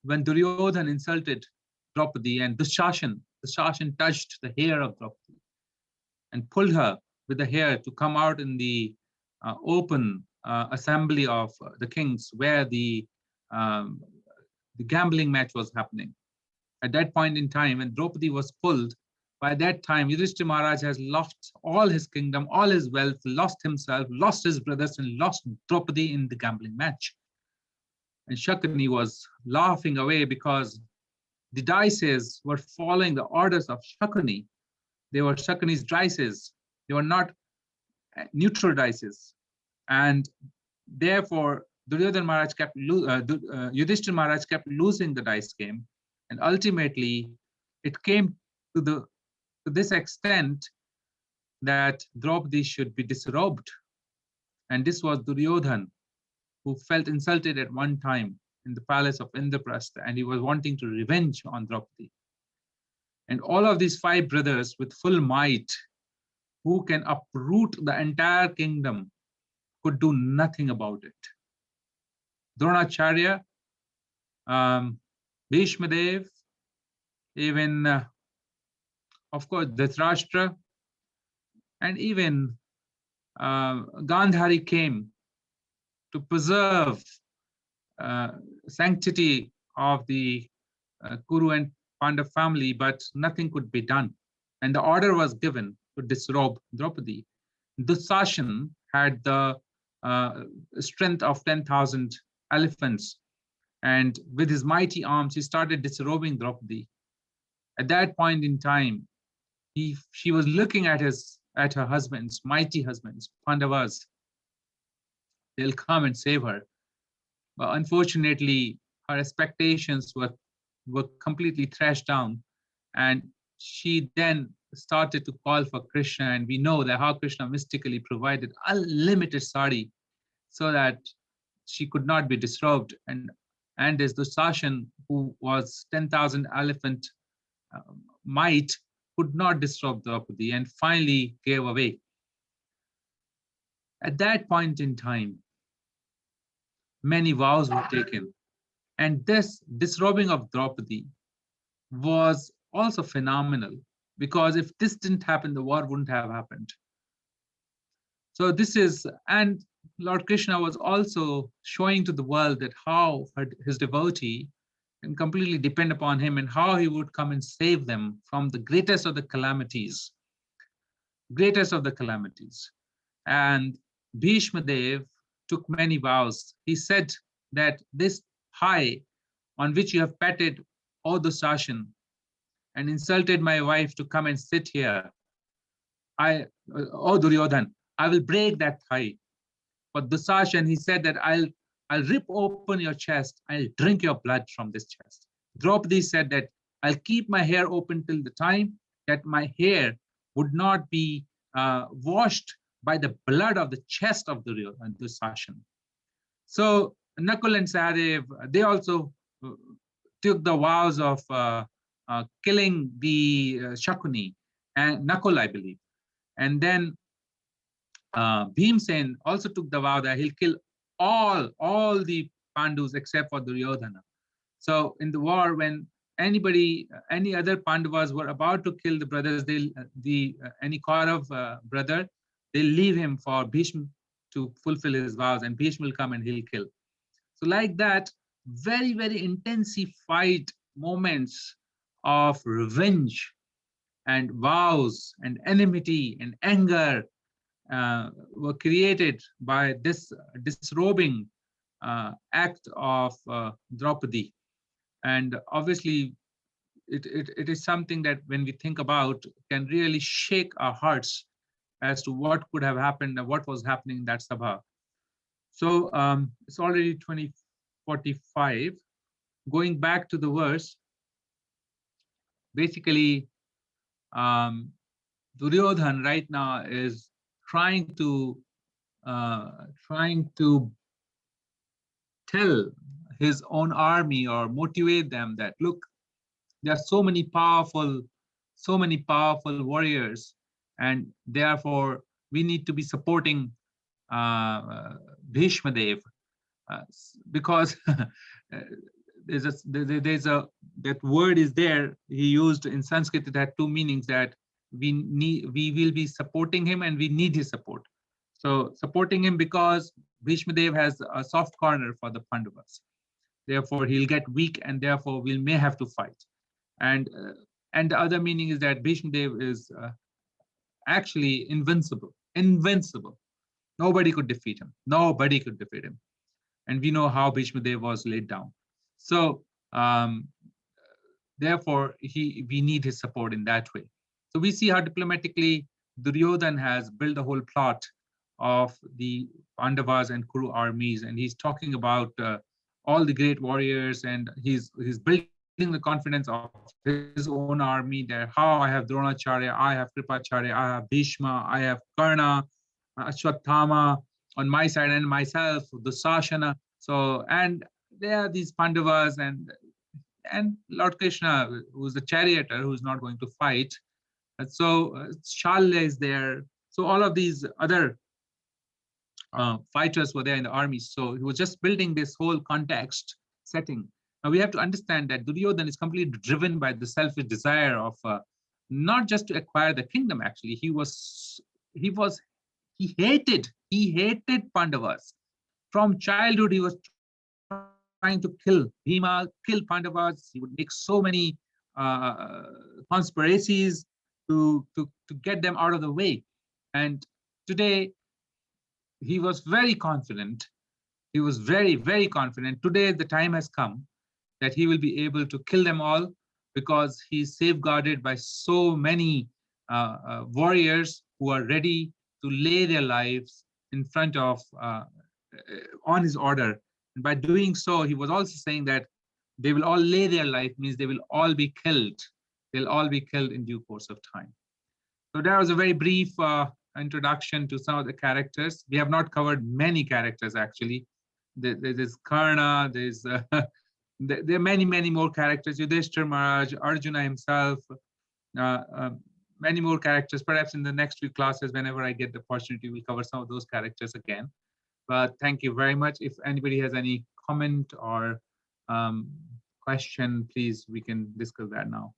Duryodhan insulted Draupadi and Dushashan touched the hair of Draupadi and pulled her with the hair to come out in the open assembly of the kings where the gambling match was happening. At that point in time, when Draupadi was pulled, by that time, Yudhishthira Maharaj has lost all his kingdom, all his wealth, lost himself, lost his brothers, and lost Draupadi in the gambling match. And Shakuni was laughing away because the dices were following the orders of Shakuni. They were Shakuni's dices. They were not neutral dices. And therefore, Yudhishthira Maharaj kept losing the dice game. And ultimately, it came to this extent that Draupadi should be disrobed. And this was Duryodhan, who felt insulted at one time in the palace of Indraprastha, and he was wanting to revenge on Draupadi. And all of these 5 brothers with full might, who can uproot the entire kingdom, could do nothing about it. Dronacharya, Bhishmadev, even of course Dhritarashtra, and even Gandhari came to preserve sanctity of the Kuru and Pandav family, but nothing could be done. And the order was given to disrobe Draupadi. Dushashan had the strength of 10,000 elephants, and with his mighty arms, he started disrobing Draupadi. At that point in time, she was looking at her husbands, mighty husbands, Pandavas. They'll come and save her. But unfortunately, her expectations were completely thrashed down, and she then started to call for Krishna. And we know that how Krishna mystically provided unlimited sari so that she could not be disrobed. And there's Dushashan, who was 10,000 elephant might, could not disrobe Draupadi and finally gave away. At that point in time, many vows were taken. And this disrobing of Draupadi was also phenomenal, because if this didn't happen, the war wouldn't have happened. So this is, and Lord Krishna was also showing to the world that how his devotee can completely depend upon him, and how he would come and save them from the greatest of the calamities. Greatest of the calamities. And Bhishma Dev took many vows. He said that this high on which you have petted, O Dusashan, and insulted my wife to come and sit here, O Duryodhan, I will break that thigh. For Dusashan, he said that I'll rip open your chest, I'll drink your blood from this chest. Draupadi said that I'll keep my hair open till the time that my hair would not be washed by the blood of the chest of Dusashan. So Nakul and Sahadev, they also took the vows of killing the Shakuni and Nakul, I believe. And then Bhimsen also took the vow that he'll kill all the Pandus except for Duryodhana. So in the war, when any other Pandavas were about to kill the brothers, any Kaurav brother, they'll leave him for Bhishma to fulfill his vows, and Bhishma will come and he'll kill. So like that, very, very intensified moments of revenge and vows and enmity and anger were created by this disrobing act of Draupadi. And obviously, it is something that when we think about can really shake our hearts as to what could have happened and what was happening in that Sabha. So it's already 20:45. Going back to the verse, basically, Duryodhan right now is trying to tell his own army or motivate them that, look, there are so many powerful warriors, and therefore we need to be supporting Bhishma Dev, because that word is there. He used in Sanskrit, it had two meanings, that we will be supporting him and we need his support. So supporting him because Bhishma Dev has a soft corner for the Pandavas. Therefore, he'll get weak, and therefore we may have to fight. And the other meaning is that Bhishma Dev is actually invincible. Nobody could defeat him. And we know how Bhishma Dev was laid down. So therefore, we need his support in that way. So we see how diplomatically Duryodhan has built the whole plot of the Pandavas and Kuru armies, and he's talking about all the great warriors, and he's building the confidence of his own army, that how I have Dronacharya, I have Kripacharya, I have Bhishma, I have Karna, Ashwathama on my side, and myself, Dusashana. So, and there are these Pandavas and Lord Krishna, who's the charioteer, who's not going to fight. And so Shalya is there. So all of these other fighters were there in the army. So he was just building this whole context setting. Now we have to understand that Duryodhan is completely driven by the selfish desire of not just to acquire the kingdom. Actually, he hated Pandavas. From childhood, he was trying to kill Bhima, kill Pandavas. He would make so many conspiracies to get them out of the way. And today, he was very confident. He was very, very confident. Today, the time has come that he will be able to kill them all, because he's safeguarded by so many warriors who are ready to lay their lives in front of, on his order. And by doing so, he was also saying that they will all lay their life, means they will all be killed. They'll all be killed in due course of time. So that was a very brief introduction to some of the characters. We have not covered many characters, actually. There's Karna, there's there are many, many more characters. Yudhishthira Maharaj, Arjuna himself, many more characters. Perhaps in the next few classes, whenever I get the opportunity, we'll cover some of those characters again. But thank you very much. If anybody has any comment or question, please, we can discuss that now.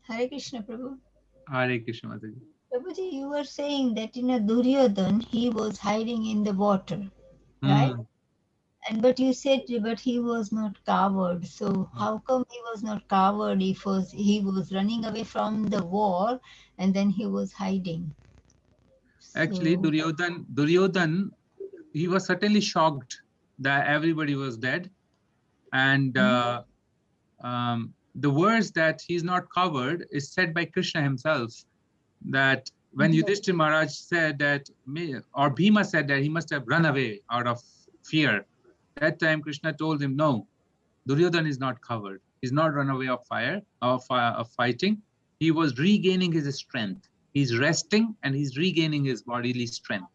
Hare Krishna, Prabhu. Hare Krishna, Mataji. Prabhuji, you were saying that in a Duryodhan, he was hiding in the water, right? And but you said, but he was not covered. So how come he was not covered if he was running away from the war and then he was hiding? Actually, So, Duryodhan, he was certainly shocked that everybody was dead. And the words that he's not covered is said by Krishna himself. That when Yudhishthira Maharaj said that, or Bhima said that he must have run away out of fear, that time Krishna told him, no, Duryodhan is not covered. He's not run away of fighting. He was regaining his strength. He's resting and he's regaining his bodily strength.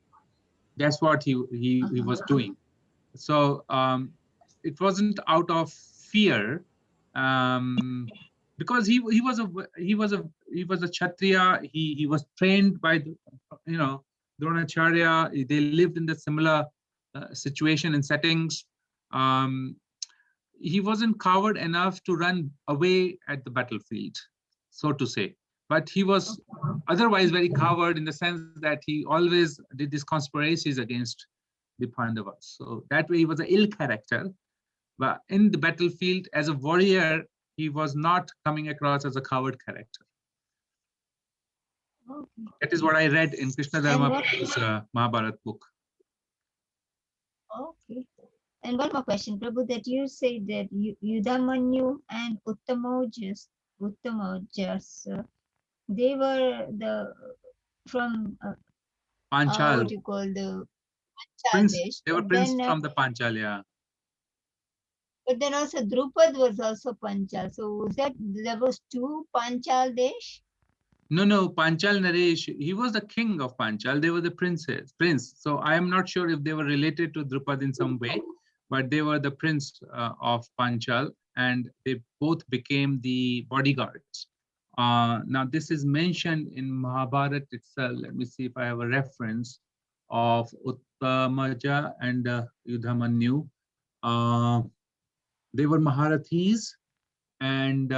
That's what he was doing. So it wasn't out of fear, because he was a Kshatriya. He was trained by Dronacharya. They lived in the similar situation and settings. He wasn't covered enough to run away at the battlefield, so to say. But he was otherwise very covered in the sense that he always did these conspiracies against the Pandavas. So that way he was an ill character. But in the battlefield, as a warrior, he was not coming across as a coward character. That is what I read in Krishna Dharma's Mahabharata book. okay. And one more question, Prabhu, that you say that Yudhamanyu and Uttamajas, they were from Panchal. what you call the Prince, Desh. they were prince from the Panchal, yeah. But then also Drupad was also Panchal. So was there was two Panchal Desh? No, Panchal Naresh, he was the king of Panchal. They were the prince. So I am not sure if they were related to Drupad in some way, but they were the prince of Panchal, and they both became the bodyguards. Now this is mentioned in Mahabharata itself. Let me see if I have a reference of Uttamaja and Yudhamanyu. They were Maharathis, and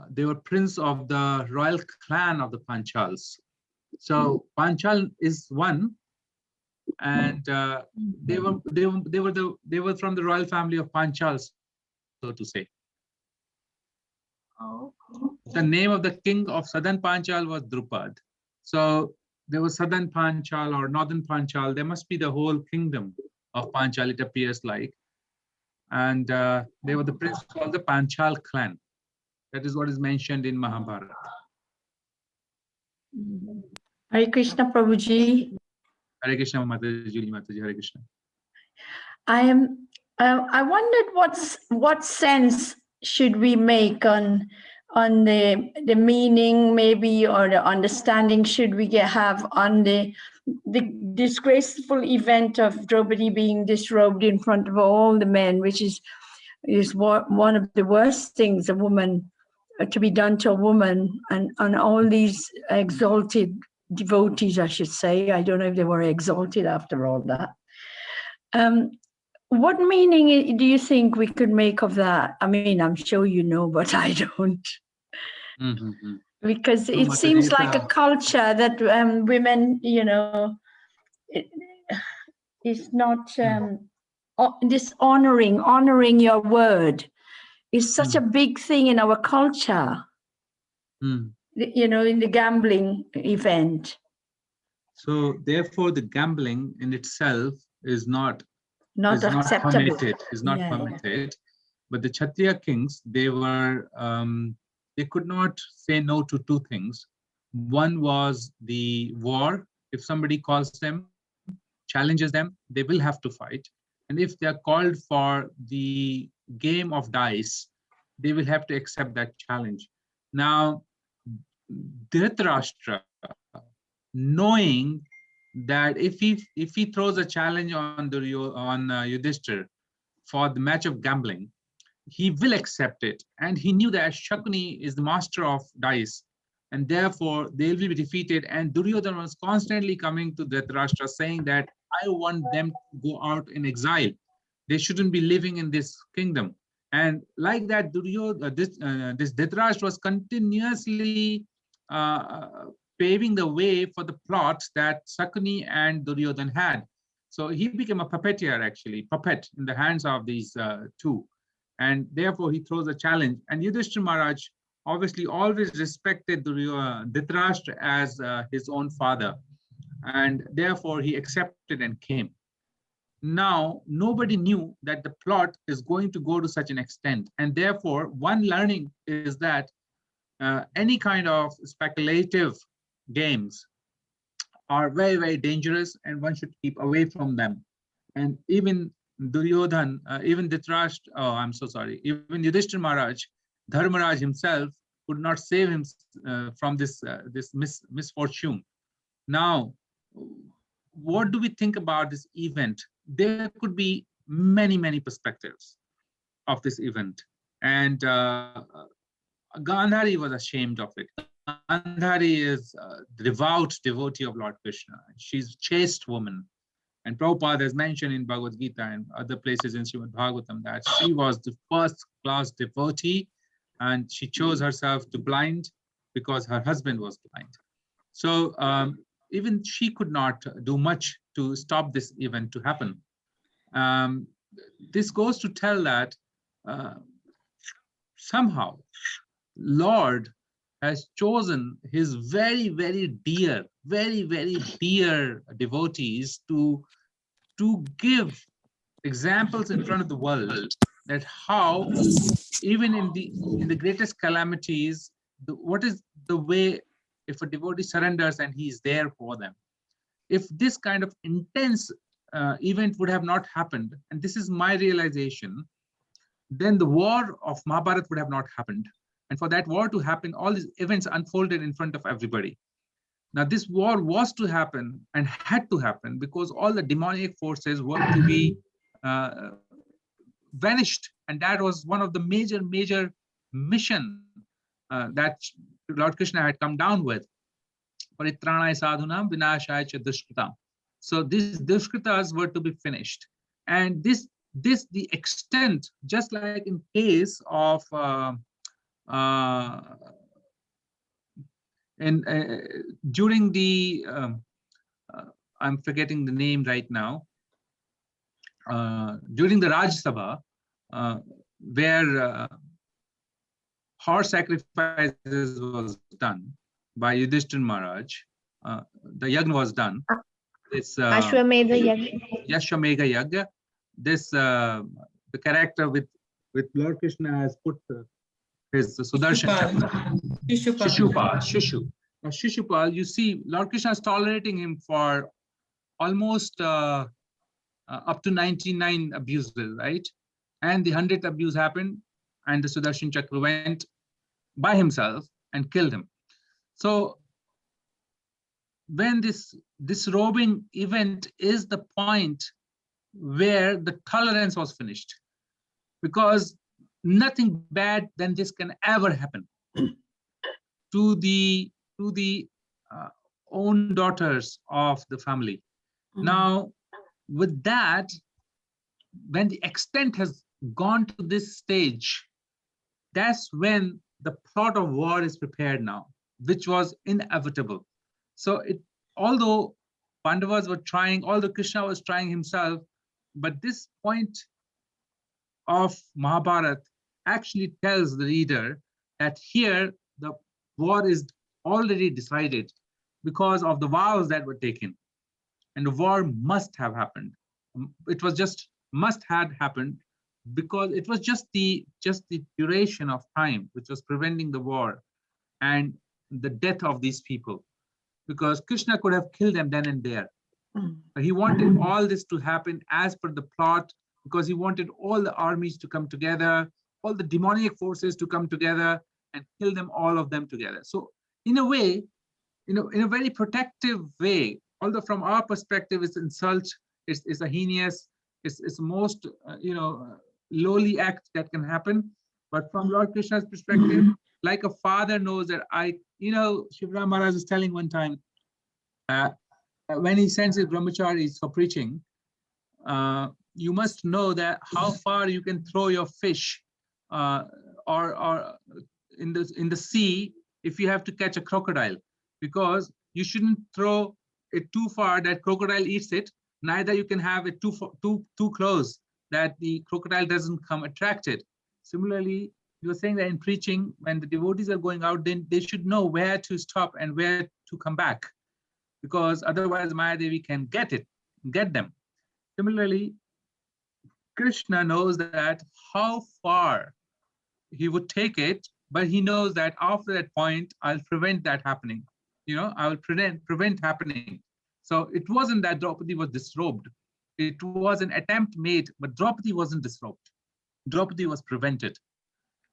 they were prince of the royal clan of the Panchals. So Panchal is one, and they were from the royal family of Panchals, so to say. Oh. The name of the king of southern Panchal was Drupad. So there was southern Panchal or northern Panchal. There must be the whole kingdom of Panchal, it appears like. And they were the prince of the Panchal clan. That is what is mentioned in Mahabharata. Hare Krishna, Prabhuji. Hare Krishna, Mataji, Julie Mataji, Hare Krishna. I wondered what sense should we make on the meaning, maybe, or the understanding should we have on the disgraceful event of Draupadi being disrobed in front of all the men, which is one of the worst things a woman to be done to a woman, and all these exalted devotees, I should say. I don't know if they were exalted after all that. What meaning do you think we could make of that? I mean, I'm sure you know, but I don't. Because it seems like a culture that women, is not honoring your word is such a big thing in our culture. In the gambling event. So therefore, the gambling in itself is not acceptable. Is not permitted. But the Kshatriya kings, they were they could not say no to two things. One was the war. If somebody calls them, challenges them, they will have to fight. And if they are called for the game of dice, they will have to accept that challenge. Now, Dhritarashtra, knowing that if he throws a challenge on Yudhishthira for the match of gambling, he will accept it. And he knew that Shakuni is the master of dice, and therefore they will be defeated. And Duryodhana was constantly coming to Dhritarashtra saying that I want them to go out in exile. They shouldn't be living in this kingdom. And like that, this Dhritarashtra was continuously paving the way for the plot that Shakuni and Duryodhana had. So he became a puppeteer, actually, puppet in the hands of these two. And therefore he throws a challenge. And Yudhishthira Maharaj obviously always respected Dhritarashtra as his own father. And therefore he accepted and came. Now, nobody knew that the plot is going to go to such an extent. And therefore, one learning is that any kind of speculative games are very, very dangerous, and one should keep away from them. And even Duryodhana, even Dhritarashtra, oh, I'm so sorry, even Yudhishthira Maharaj, Dharmaraj himself could not save him from this misfortune. Now, what do we think about this event? There could be many, many perspectives of this event. And Gandhari was ashamed of it. Gandhari is a devout devotee of Lord Krishna. She's a chaste woman. And Prabhupada has mentioned in Bhagavad Gita and other places in Srimad Bhagavatam that she was the first-class devotee, and she chose herself to blind because her husband was blind. So even she could not do much to stop this event to happen. This goes to tell that somehow Lord has chosen his very, very dear devotees to give examples in front of the world that how even in the greatest calamities, what is the way if a devotee surrenders and he is there for them. If this kind of intense event would have not happened, and this is my realization, then the war of Mahabharata would have not happened. And for that war to happen, all these events unfolded in front of everybody. Now, this war was to happen and had to happen because all the demonic forces were to be vanished. And that was one of the major mission that Lord Krishna had come down with. Paritranaya sadhunam vinashaya cha dushkritam. So these dushkritas were to be finished. And this the extent, just like in case of during the I'm forgetting the name right now, during the Raj Sabha, where horse sacrifices was done by Yudhishthira Maharaj, the yagna was done. This Ashwamedha Yagna. Yashwamedha Yagna. This the character with Lord Krishna has put his Sudarshan Chakra. Shishupal. Now Shishupal, you see, Lord Krishna is tolerating him for almost up to 99 abuses, right? And the 100th abuse happened, and the Sudarshan Chakra went by himself and killed him. So when this disrobing event is the point where the tolerance was finished, because nothing bad than this can ever happen to the own daughters of the family. Now, with that, when the extent has gone to this stage, that's when the plot of war is prepared now, which was inevitable. So although Pandavas were trying, although Krishna was trying himself, but this point of Mahabharata actually tells the reader that here the war is already decided because of the vows that were taken, and the war must have happened. It was just must had happened because it was just the duration of time which was preventing the war and the death of these people, because Krishna could have killed them then and there. But he wanted all this to happen as per the plot, because he wanted all the armies to come together, all the demonic forces to come together and kill them, all of them together. So in a way, in a very protective way, although from our perspective it's insult, it's a heinous, it's most lowly act that can happen. But from Lord Krishna's perspective, like a father knows that Shivram Maharaj was telling one time, when he sends his brahmacharis for preaching, you must know that how far you can throw your fish or in the sea if you have to catch a crocodile, because you shouldn't throw it too far that crocodile eats it. Neither you can have it too close that the crocodile doesn't come attracted. Similarly, you were saying that in preaching, when the devotees are going out, then they should know where to stop and where to come back, because otherwise Maya Devi can get them. Similarly, Krishna knows that how far he would take it, but he knows that after that point, I'll prevent that happening. I will prevent happening. So it wasn't that Draupadi was disrobed. It was an attempt made, but Draupadi wasn't disrobed. Draupadi was prevented.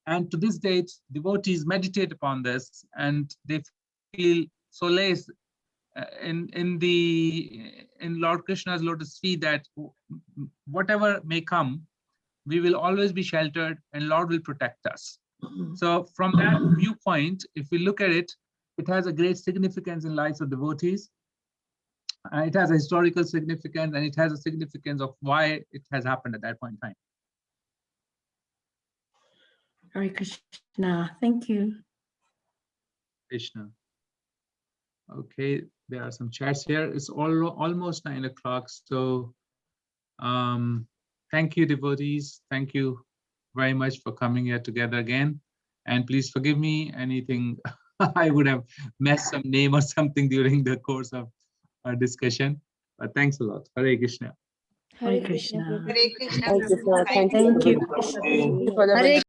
And to this date, devotees meditate upon this, and they feel solace in Lord Krishna's lotus feet, that whatever may come, we will always be sheltered and Lord will protect us. So from that viewpoint, if we look at it, it has a great significance in lives of devotees. It has a historical significance, and it has a significance of why it has happened at that point in time. Hare Krishna. Thank you. Krishna. Okay, there are some chats here. It's almost 9 o'clock. So thank you, devotees. Thank you very much for coming here together again. And please forgive me anything I would have messed some name or something during the course of our discussion. But thanks a lot. Hare Krishna. Hare Krishna. Hare Krishna. Thank you. For the